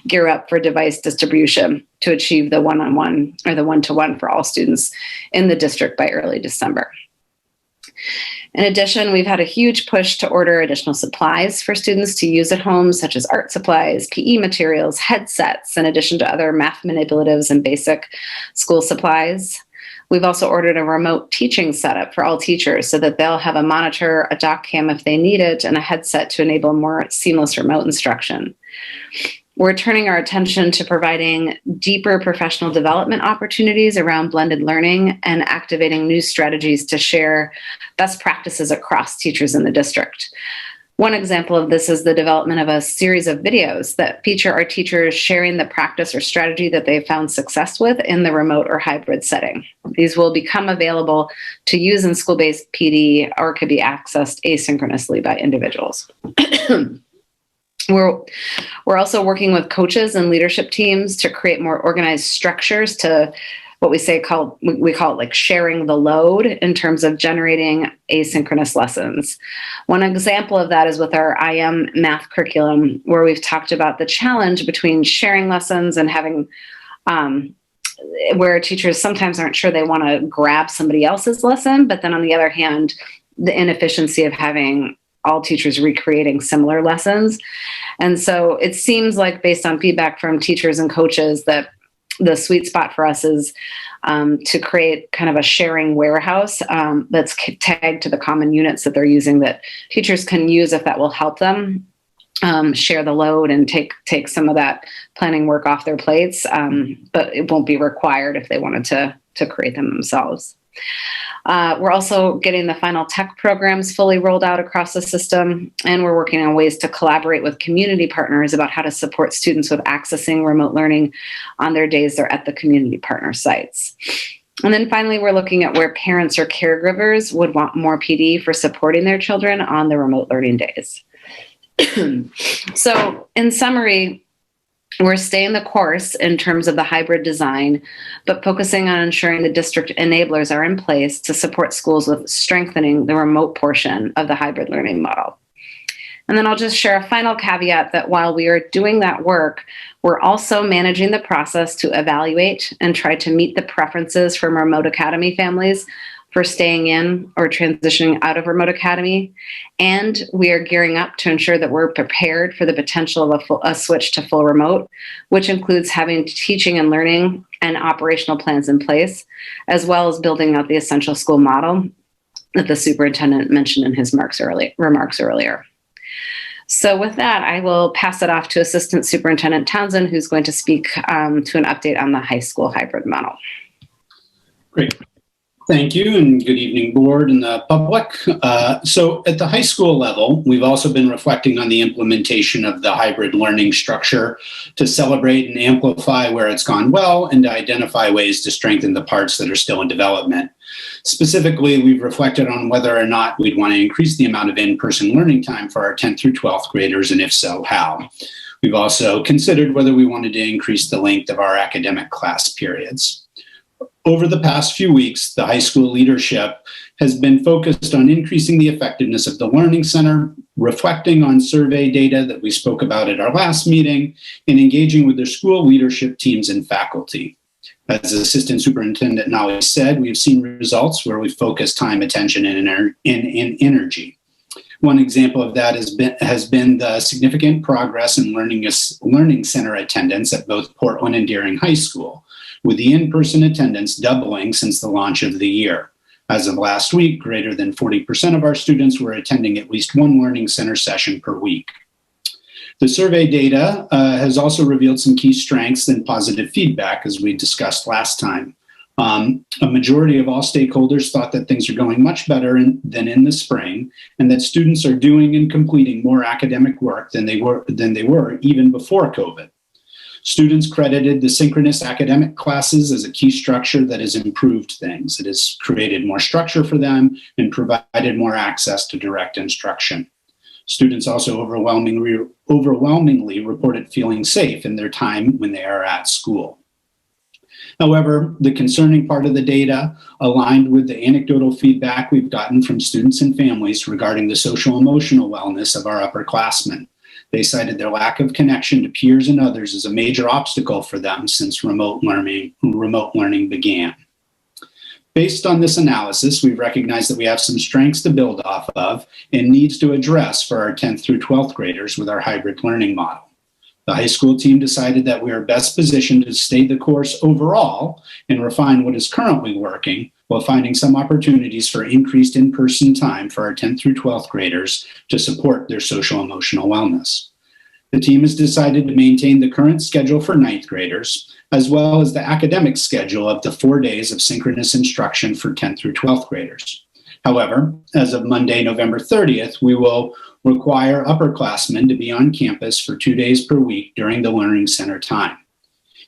gear up for device distribution to achieve the one-on-one or the one-to-one for all students in the district by early December. In addition, we've had a huge push to order additional supplies for students to use at home, such as art supplies, PE materials, headsets, in addition to other math manipulatives and basic school supplies. We've also ordered a remote teaching setup for all teachers so that they'll have a monitor, a dock cam if they need it, and a headset to enable more seamless remote instruction. We're turning our attention to providing deeper professional development opportunities around blended learning and activating new strategies to share best practices across teachers in the district. One example of this is the development of a series of videos that feature our teachers sharing the practice or strategy that they found success with in the remote or hybrid setting. These will become available to use in school-based PD or could be accessed asynchronously by individuals. We're also working with coaches and leadership teams to create more organized structures to what we call it like sharing the load in terms of generating asynchronous lessons. One example of that is with our IM math curriculum, where we've talked about the challenge between sharing lessons and having where teachers sometimes aren't sure they want to grab somebody else's lesson, but then on the other hand, the inefficiency of having all teachers recreating similar lessons. And so it seems like, based on feedback from teachers and coaches, that the sweet spot for us is to create kind of a sharing warehouse that's tagged to the common units that they're using, that teachers can use if that will help them share the load and take some of that planning work off their plates, but it won't be required if they wanted to create them themselves. We're also getting the final tech programs fully rolled out across the system, and we're working on ways to collaborate with community partners about how to support students with accessing remote learning on their days they're at the community partner sites. And then finally, we're looking at where parents or caregivers would want more PD for supporting their children on the remote learning days. So in summary, we're staying the course in terms of the hybrid design, but focusing on ensuring the district enablers are in place to support schools with strengthening the remote portion of the hybrid learning model. And then I'll just share a final caveat that while we are doing that work, we're also managing the process to evaluate and try to meet the preferences from remote academy families for staying in or transitioning out of remote academy. And we are gearing up to ensure that we're prepared for the potential of a switch to full remote, which includes having teaching and learning and operational plans in place, as well as building out the essential school model that the superintendent mentioned in his remarks earlier. So with that, I will pass it off to Assistant Superintendent Townsend, who's going to speak to an update on the high school hybrid model. Great. Thank you, and good evening, board and the public. So at the high school level, we've also been reflecting on the implementation of the hybrid learning structure to celebrate and amplify where it's gone well and to identify ways to strengthen the parts that are still in development. Specifically, we've reflected on whether or not we'd want to increase the amount of in-person learning time for our 10th through 12th graders, and if so, how. We've also considered whether we wanted to increase the length of our academic class periods. Over the past few weeks, the high school leadership has been focused on increasing the effectiveness of the Learning Center, reflecting on survey data that we spoke about at our last meeting, and engaging with their school leadership teams and faculty. As Assistant Superintendent Nally said, we've seen results where we focus time, attention, and energy. One example of that has been the significant progress in Learning Center attendance at both Portland and Deering High School, with the in-person attendance doubling since the launch of the year. As of last week, greater than 40% of our students were attending at least one Learning Center session per week. The survey data has also revealed some key strengths and positive feedback, as we discussed last time. A majority of all stakeholders thought that things are going much better than in the spring, and that students are doing and completing more academic work than they were even before COVID. Students credited the synchronous academic classes as a key structure that has improved things. It has created more structure for them and provided more access to direct instruction. Students also overwhelmingly reported feeling safe in their time when they are at school. However, the concerning part of the data aligned with the anecdotal feedback we've gotten from students and families regarding the social emotional wellness of our upperclassmen. They cited their lack of connection to peers and others as a major obstacle for them since remote learning began. Based on this analysis, we've recognized that we have some strengths to build off of and needs to address for our 10th through 12th graders with our hybrid learning model. The high school team decided that we are best positioned to stay the course overall and refine what is currently working, while finding some opportunities for increased in-person time for our 10th through 12th graders to support their social emotional wellness. The team has decided to maintain the current schedule for 9th graders, as well as the academic schedule of the 4 days of synchronous instruction for 10th through 12th graders. However, as of Monday, November 30th, we will require upperclassmen to be on campus for 2 days per week during the Learning Center time.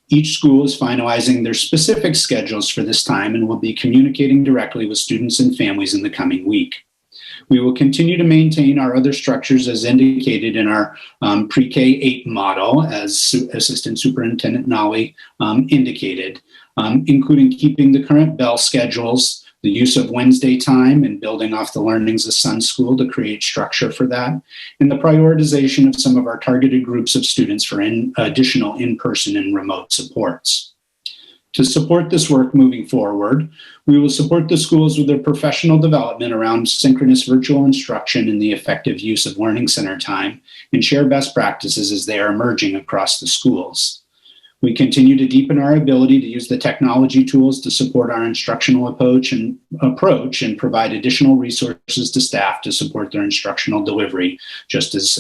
Each school is finalizing their specific schedules for this time and will be communicating directly with students and families in the coming week. We will continue to maintain our other structures as indicated in our pre-K 8 model, as Assistant Superintendent Nolly indicated, including keeping the current bell schedules, the use of Wednesday time and building off the Learnings of Sun School to create structure for that, and the prioritization of some of our targeted groups of students for additional in-person and remote supports. To support this work moving forward, we will support the schools with their professional development around synchronous virtual instruction and the effective use of Learning Center time and share best practices as they are emerging across the schools. We continue to deepen our ability to use the technology tools to support our instructional approach and provide additional resources to staff to support their instructional delivery, just as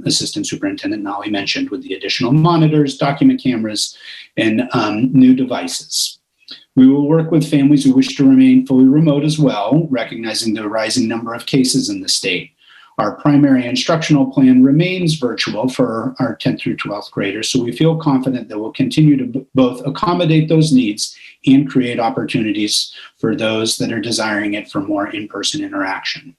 Assistant Superintendent Nolly mentioned, with the additional monitors, document cameras, and new devices. We will work with families who wish to remain fully remote as well, recognizing the rising number of cases in the state. Our primary instructional plan remains virtual for our 10th through 12th graders, so we feel confident that we'll continue to both accommodate those needs and create opportunities for those that are desiring it for more in-person interaction.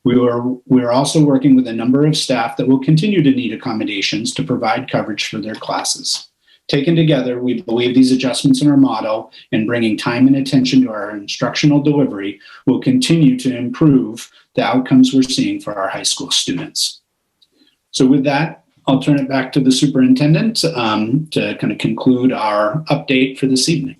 We're also working with a number of staff that will continue to need accommodations to provide coverage for their classes. Taken together, we believe these adjustments in our model and bringing time and attention to our instructional delivery will continue to improve the outcomes we're seeing for our high school students. So with that, I'll turn it back to the superintendent to kind of conclude our update for this evening.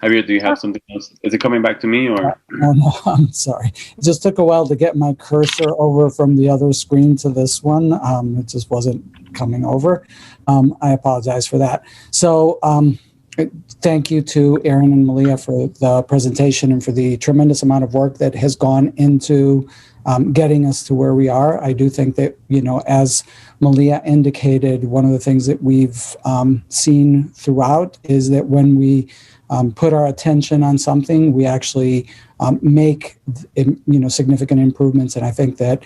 Javier, do you have something else? Is it coming back to me or? No, I'm sorry. It just took a while to get my cursor over from the other screen to this one. It just wasn't coming over. I apologize for that. So thank you to Aaron and Malia for the presentation and for the tremendous amount of work that has gone into getting us to where we are. I do think that, you know, as Malia indicated, one of the things that we've seen throughout is that when we put our attention on something, we actually make, significant improvements. And I think that,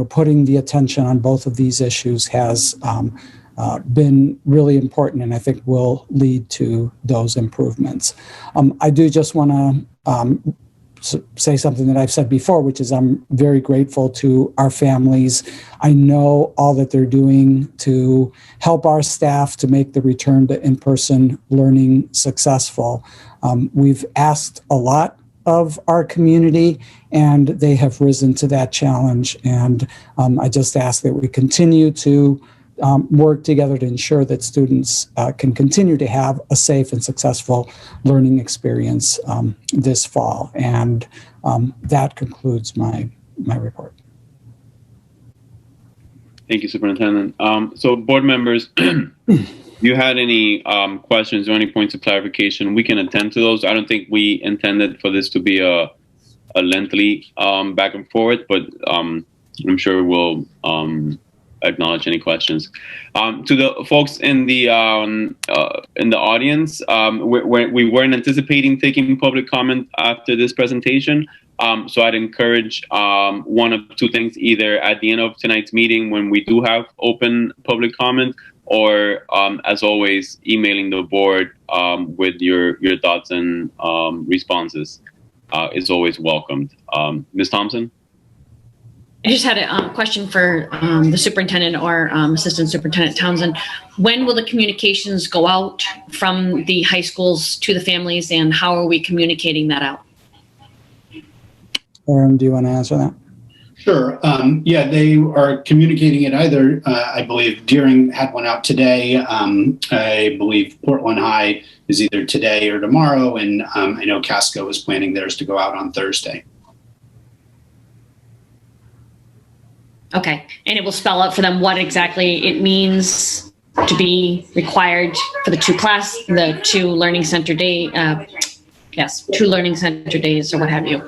putting the attention on both of these issues has been really important, and I think will lead to those improvements. I do just want to say something that I've said before, which is I'm very grateful to our families. I know all that they're doing to help our staff to make the return to in-person learning successful. We've asked a lot of our community, and they have risen to that challenge. And I just ask that we continue to work together to ensure that students can continue to have a safe and successful learning experience this fall. And that concludes my report. Thank you, Superintendent. So board members, if you had any questions or any points of clarification, we can attend to those. I don't think we intended for this to be a lengthy back and forth, but I'm sure we'll acknowledge any questions. To the folks in the audience, we weren't anticipating taking public comment after this presentation. So I'd encourage one of two things, either at the end of tonight's meeting when we do have open public comment, or as always, emailing the board with your thoughts and responses is always welcomed. Ms. Thompson? I just had a question for the superintendent or Assistant Superintendent Townsend. When will the communications go out from the high schools to the families, and how are we communicating that out? Aaron, do you want to answer that? Sure. Yeah, they are communicating it either, I believe, Deering had one out today. I believe Portland High is either today or tomorrow, and I know Casco is planning theirs to go out on Thursday. Okay, and it will spell out for them what exactly it means to be required for the two Learning Center day Yes, 2 learning center days or what have you.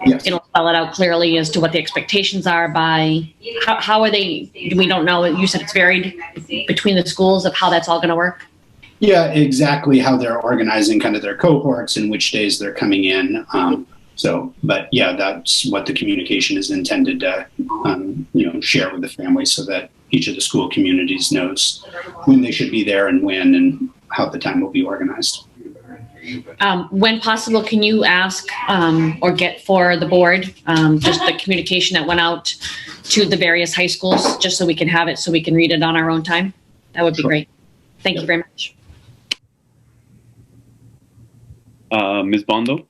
Yes. It'll spell it out clearly as to what the expectations are by, how are they, we don't know. You said it's varied between the schools of how that's all going to work. Yeah, exactly how they're organizing kind of their cohorts and which days they're coming in. But yeah, that's what the communication is intended to, share with the family so that each of the school communities knows when they should be there and when and how the time will be organized. When possible, can you ask or get for the board just the communication that went out to the various high schools, just so we can have it, so we can read it on our own time? That would be great. Thank you very much. Ms. Bondo?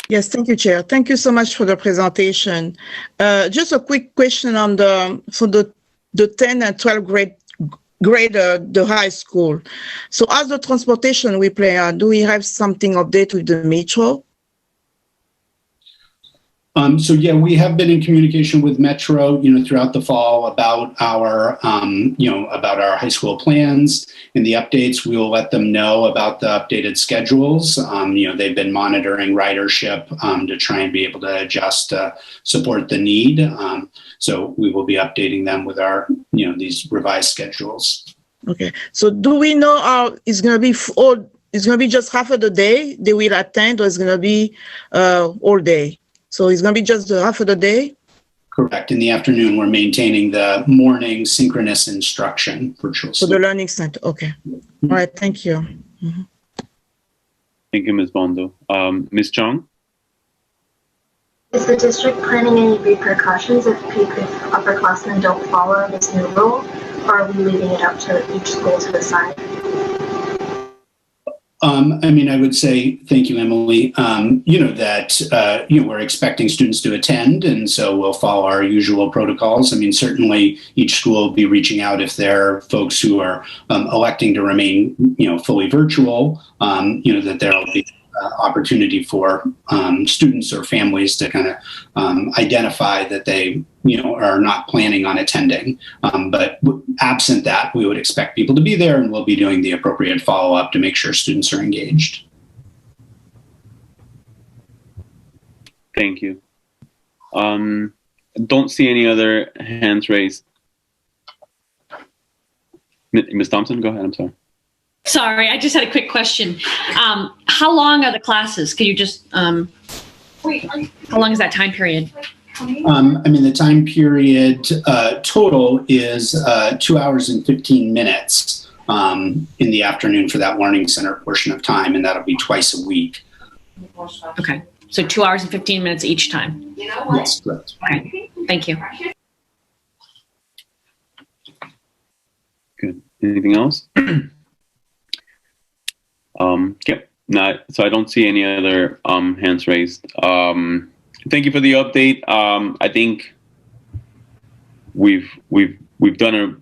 Yes, thank you, Chair. Thank you so much for the presentation. Just a quick question on for the 10 and 12 grade, the high school. So as the transportation we plan, do we have something update with the metro? So yeah, we have been in communication with Metro, throughout the fall about our, about our high school plans and the updates. We will let them know about the updated schedules. They've been monitoring ridership to try and be able to adjust to support the need. So we will be updating them with our, these revised schedules. Okay. So do we know how it's going to be? It's going to be just half of the day they will attend, or it's going to be all day? So it's going to be just half of the day? Correct. In the afternoon, we're maintaining the morning synchronous instruction virtual. So the learning center. Okay. All right. Thank you. Mm-hmm. Thank you, Ms. Bondo. Ms. Chong? Is the district planning any repercussions if upperclassmen don't follow this new rule, or are we leaving it up to each school to decide? I would say, thank you, Emily, that, we're expecting students to attend, and so we'll follow our usual protocols. Certainly each school will be reaching out if there are folks who are electing to remain, fully virtual, that there will be opportunity for students or families to kind of identify that they, are not planning on attending. But absent that, we would expect people to be there, and we'll be doing the appropriate follow-up to make sure students are engaged. Thank you. Don't see any other hands raised. Ms. Thompson, go ahead. I'm sorry. Sorry, I just had a quick question. How long are the classes? Could you just, how long is that time period? The time period total is 2 hours and 15 minutes in the afternoon for that learning center portion of time, and that'll be twice a week. Okay, so 2 hours and 15 minutes each time? Yes, correct. Okay, thank you. Good. Anything else? So I don't see any other hands raised. Thank you for the update. I think we've done a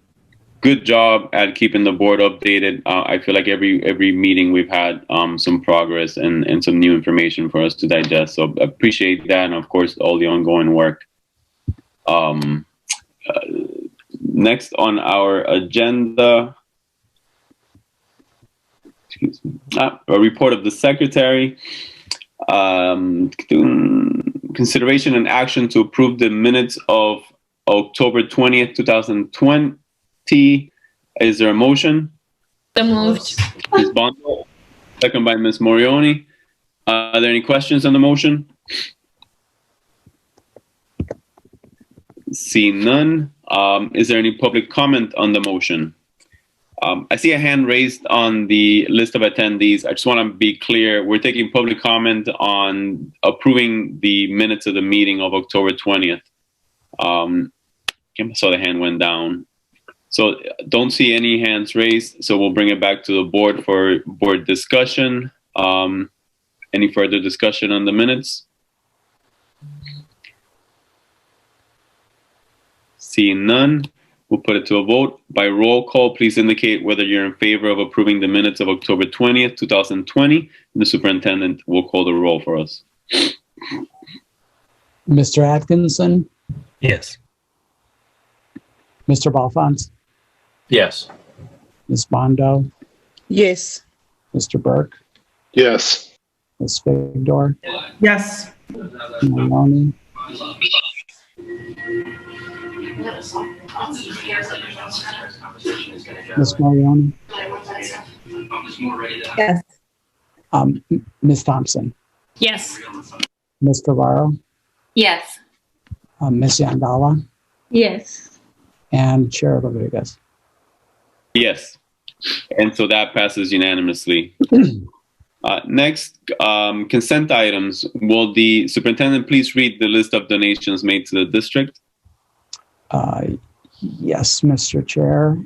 good job at keeping the board updated. I feel like every meeting we've had some progress and some new information for us to digest. So I appreciate that, and of course all the ongoing work. Next on our agenda, a report of the secretary. Consideration and action to approve the minutes of October 20th, 2020. Is there a motion? So moved. Ms. Bondo, second by Ms. Morioni. Are there any questions on the motion? Seeing none. Is there any public comment on the motion? I see a hand raised on the list of attendees. I just want to be clear. We're taking public comment on approving the minutes of the meeting of October 20th. I saw the hand went down. So don't see any hands raised. So we'll bring it back to the board for board discussion. Any further discussion on the minutes? Seeing none. We'll put it to a vote. By roll call, please indicate whether you're in favor of approving the minutes of October 20th, 2020. The superintendent will call the roll for us. Mr. Atkinson? Yes. Mr. Balfont? Yes. Ms. Bondo? Yes. Mr. Burke? Yes. Ms. Figdor, Yes. Maloney, Ms. Mariani, Yes. Ms. Thompson, Yes. Ms. Ferraro, Yes. Ms. Yandala, Yes. and Chair Rodriguez. Yes. And so that passes unanimously. Next, consent items. Will the superintendent please read the list of donations made to the district? Yes, Mr. Chair.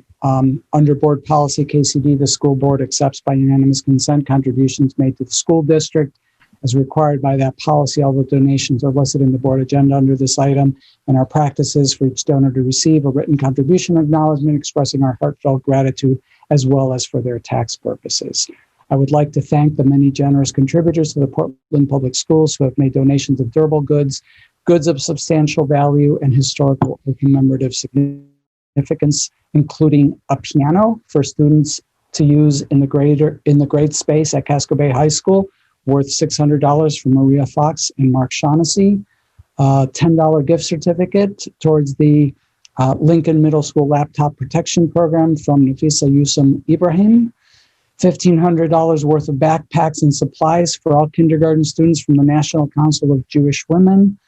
Under Board Policy KCD, the school board accepts by unanimous consent contributions made to the school district as required by that policy. All the donations are listed in the board agenda under this item, and our practice is for each donor to receive a written contribution acknowledgement expressing our heartfelt gratitude as well as for their tax purposes. I would like to thank the many generous contributors to the Portland Public Schools who have made donations of durable goods, goods of substantial value, and historical or commemorative significance, including a piano for students to use in the grade space at Casco Bay High School, worth $600 from Maria Fox and Mark Shaughnessy, $10 gift certificate towards the Lincoln Middle School Laptop Protection Program from Nafisa Yusum Ibrahim, $1,500 worth of backpacks and supplies for all kindergarten students from the National Council of Jewish Women,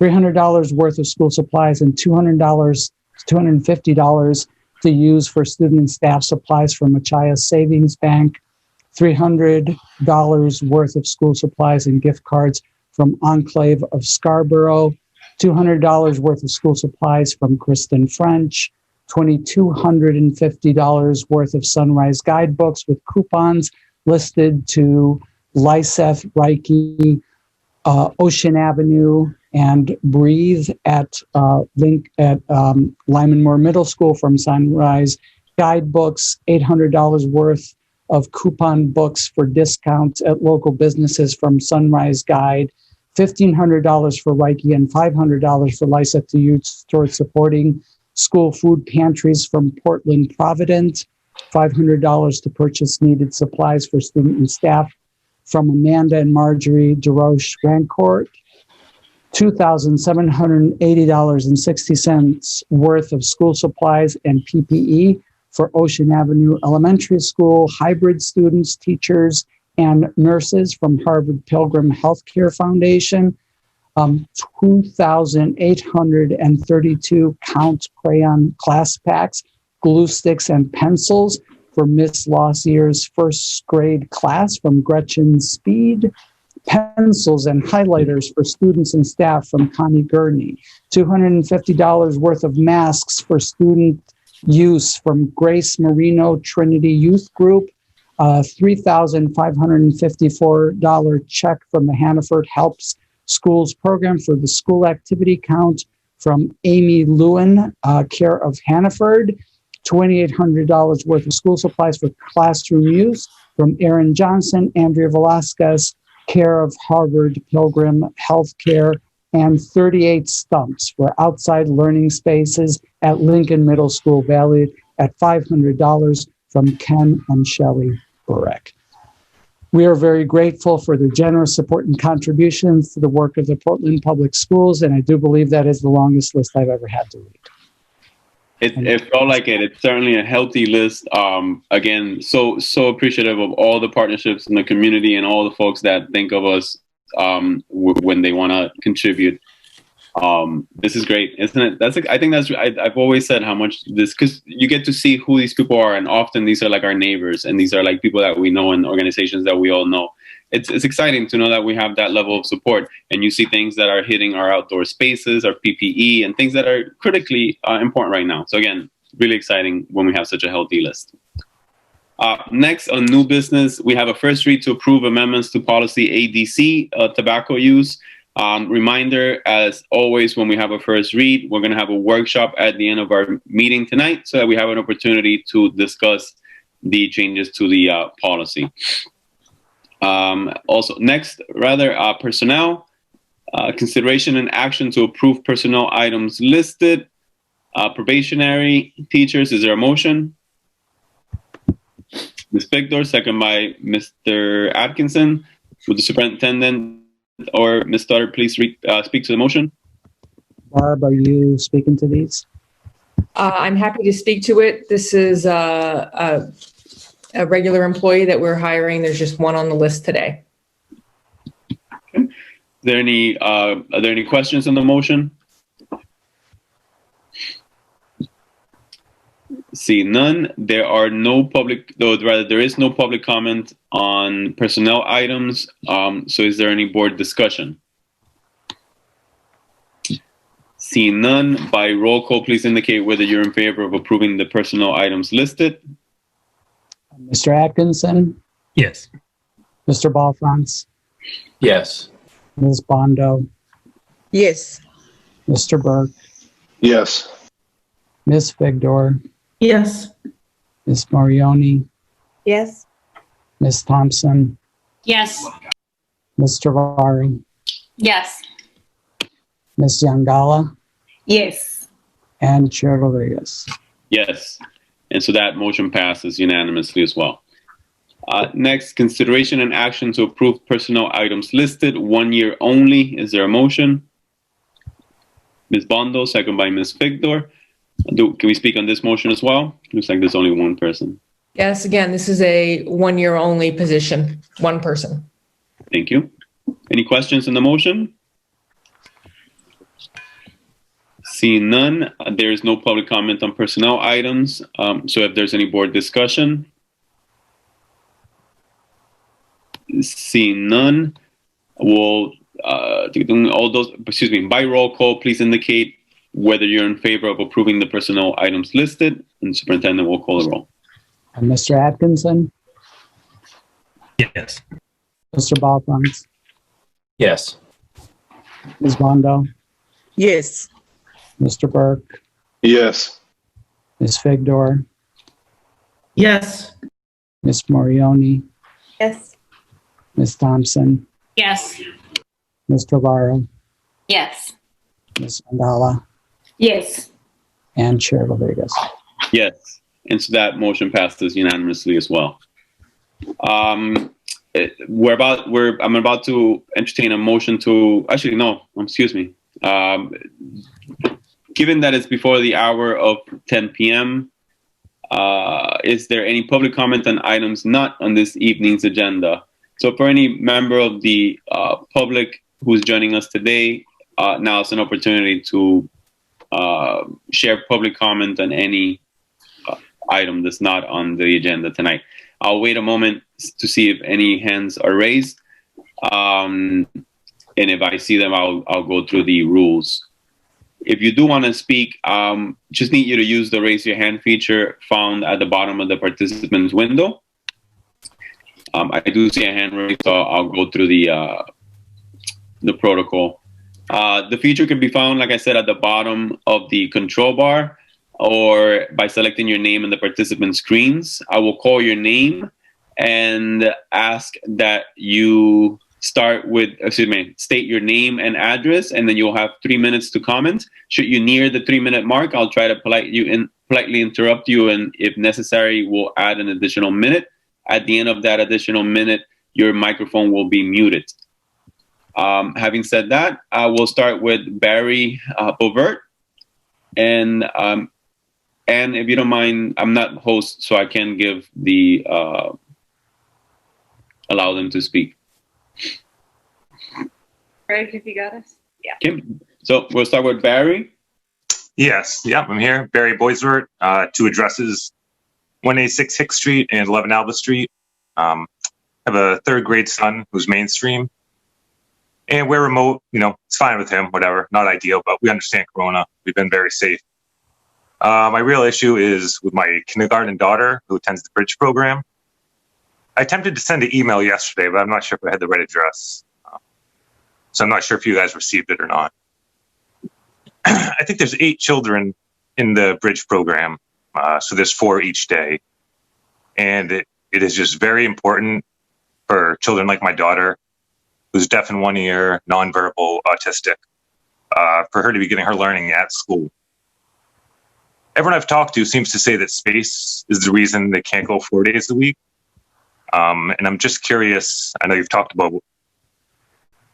$300 worth of school supplies, and $250 to use for student and staff supplies from Machaya Savings Bank, $300 worth of school supplies and gift cards from Enclave of Scarborough, $200 worth of school supplies from Kristen French, $2,250 worth of Sunrise guidebooks with coupons listed to Lyseth, Reiki, Ocean Avenue, and Breathe at Lyman Moore Middle School from Sunrise guidebooks, $800 worth of coupon books for discounts at local businesses from Sunrise Guide, $1,500 for Reiki, and $500 for Lyseth to use towards supporting school food pantries from Portland Provident, $500 to purchase needed supplies for student and staff from Amanda and Marjorie DeRoche Rancourt, $2,780.60 worth of school supplies and PPE for Ocean Avenue Elementary School, hybrid students, teachers, and nurses from Harvard Pilgrim Healthcare Foundation, 2,832 count crayon class packs, glue sticks, and pencils for Miss Lossier's first grade class from Gretchen Speed, pencils and highlighters for students and staff from Connie Gurney, $250 worth of masks for student use from Grace Marino Trinity Youth Group, $3,554 check from the Hannaford Helps Schools program for the school activity count from Amy Lewin, care of Hannaford, $2,800 worth of school supplies for classroom use from Aaron Johnson, Andrea Velasquez, care of Harvard Pilgrim Healthcare, and 38 stumps for outside learning spaces at Lincoln Middle School, valued at $500 from Ken and Shelley Burek. We are very grateful for their generous support and contributions to the work of the Portland Public Schools, and I do believe that is the longest list I've ever had to read. It felt like it. It's certainly a healthy list. Again, so appreciative of all the partnerships in the community and all the folks that think of us when they want to contribute. This is great, isn't it? I've always said how much this, because you get to see who these people are, and often these are like our neighbors, and these are like people that we know and organizations that we all know. It's exciting to know that we have that level of support, and you see things that are hitting our outdoor spaces, our PPE, and things that are critically important right now. So again, really exciting when we have such a healthy list. Next, on new business, we have a first read to approve amendments to policy ADC, tobacco use. Reminder, as always, when we have a first read, we're going to have a workshop at the end of our meeting tonight so that we have an opportunity to discuss the changes to the policy. Also, next, personnel, consideration and action to approve personnel items listed. Probationary teachers, is there a motion? Ms. Figdor, second by Mr. Atkinson. Would the superintendent or Ms. Stoddard please speak to the motion? Barb, are you speaking to these? I'm happy to speak to it. This is a regular employee that we're hiring. There's just one on the list today. Okay. Are there any questions on the motion? See none. There is no public comment on personnel items. So is there any board discussion? Seeing none, by roll call, please indicate whether you're in favor of approving the personnel items listed. Mr. Atkinson? Yes. Mr. Balfons? Yes. Ms. Bondo? Yes. Mr. Burke? Yes. Ms. Figdor? Yes. Ms. Morioni? Yes. Ms. Thompson? Yes. Mr. Varro? Yes. Ms. Yangala? Yes. And Chair Rodriguez. Yes. And so that motion passes unanimously as well. Next, consideration and action to approve personnel items listed, 1 year only. Is there a motion? Ms. Bondo, second by Ms. Figdor. Can we speak on this motion as well? Looks like there's only one person. Yes, again, this is a 1 year only position, one person. Thank you. Any questions on the motion? Seeing none, there is no public comment on personnel items. So if there's any board discussion, seeing none, we'll by roll call, please indicate whether you're in favor of approving the personnel items listed, and the superintendent will call the roll. Mr. Atkinson? Yes. Mr. Balfons? Yes. Ms. Bondo? Yes. Mr. Burke? Yes. Ms. Figdor? Yes. Ms. Morioni? Yes. Ms. Thompson? Yes. Mr. Varro? Yes. Ms. Yangala? Yes. And Chair Rodriguez. Yes, and so that motion passes unanimously as well. I'm about to entertain a motion to, actually, no, excuse me. Given that it's before the hour of 10 p.m., is there any public comment on items not on this evening's agenda? So for any member of the public who's joining us today, now it's an opportunity to share public comment on any item that's not on the agenda tonight. I'll wait a moment to see if any hands are raised. And if I see them, I'll go through the rules. If you do want to speak, just need you to use the raise your hand feature found at the bottom of the participants window. I do see a hand raised, so I'll go through the protocol. The feature can be found, like I said, at the bottom of the control bar or by selecting your name in the participant screens. I will call your name and ask that you state your name and address, and then you'll have 3 minutes to comment. Should you near the 3-minute mark, I'll try to politely interrupt you, and if necessary, we'll add an additional minute. At the end of that additional minute, your microphone will be muted. Having said that, I will start with Barry Bovert. And if you don't mind, I'm not host, so I can give the allow them to speak. Greg, if you got us? Yeah. Okay. So we'll start with Barry. Yes. Yep. I'm here. Barry Boisvert. 2 addresses: 186 Hicks Street and 11 Alba Street. I have a 3rd grade son who's mainstream. And we're remote, it's fine with him, whatever. Not ideal, but we understand Corona. We've been very safe. My real issue is with my kindergarten daughter who attends the bridge program. I attempted to send an email yesterday, but I'm not sure if I had the right address. So I'm not sure if you guys received it or not. I think there's 8 children in the bridge program. So there's 4 each day. And it is just very important for children like my daughter, who's deaf in 1 ear, nonverbal, autistic, for her to be getting her learning at school. Everyone I've talked to seems to say that space is the reason they can't go 4 days a week. And I'm just curious, I know you've talked about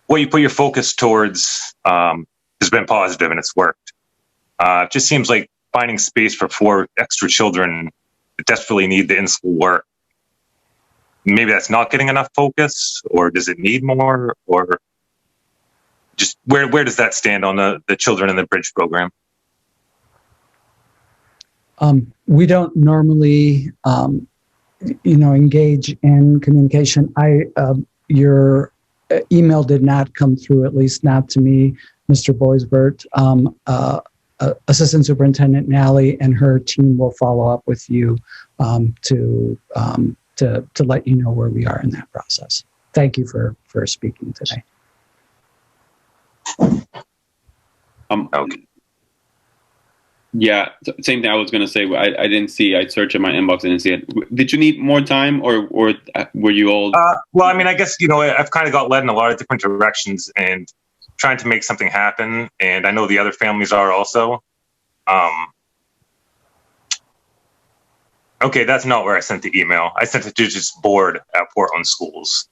what you put your focus towards has been positive and it's worked. It just seems like finding space for 4 extra children that desperately need the in-school work. Maybe that's not getting enough focus, or does it need more, or just where does that stand on the children in the bridge program? We don't normally, engage in communication. Your email did not come through, at least not to me, Mr. Boisvert. Assistant Superintendent Nally and her team will follow up with you to let you know where we are in that process. Thank you for speaking today. Okay. Yeah, same thing I was going to say. I didn't see, I searched in my inbox, I didn't see it. Did you need more time, or were you all? Well, I mean, I guess, I've kind of got led in a lot of different directions and trying to make something happen. And I know the other families are also. Okay, that's not where I sent the email. I sent it to just board at Portland Schools.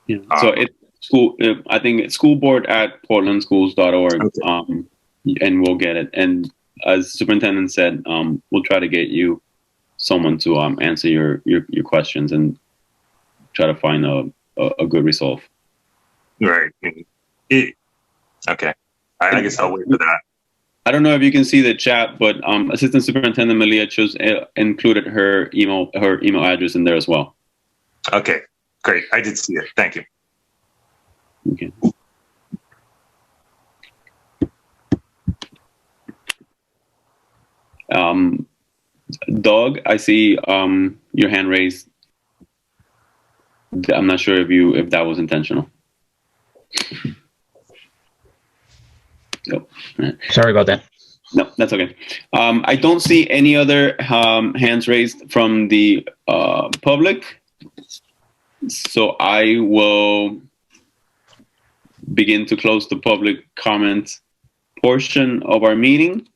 Yeah. So it's school. I think it's schoolboard@portlandschools.org. Okay. And we'll get it. And as superintendent said, we'll try to get you someone to answer your questions and try to find a good resolve. Right. Okay. I guess I'll wait for that. I don't know if you can see the chat, but Assistant Superintendent Malia included her email address in there as well. Okay, great. I did see it. Thank you. Okay. Doug, I see your hand raised. I'm not sure if that was intentional. Oh. Sorry about that. No, that's okay. I don't see any other hands raised from the public, so I will begin to close the public comment portion of our meeting.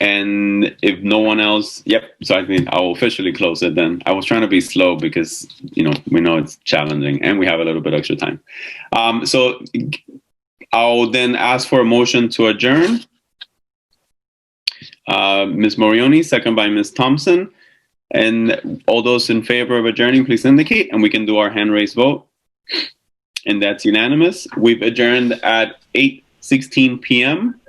And if no one else, so I think I'll officially close it then. I was trying to be slow because, we know it's challenging and we have a little bit extra time. So I'll then ask for a motion to adjourn. Ms. Morioni, second by Ms. Thompson. And all those in favor of adjourning, please indicate, and we can do our hand raise vote. And that's unanimous. We've adjourned at 8:16 p.m.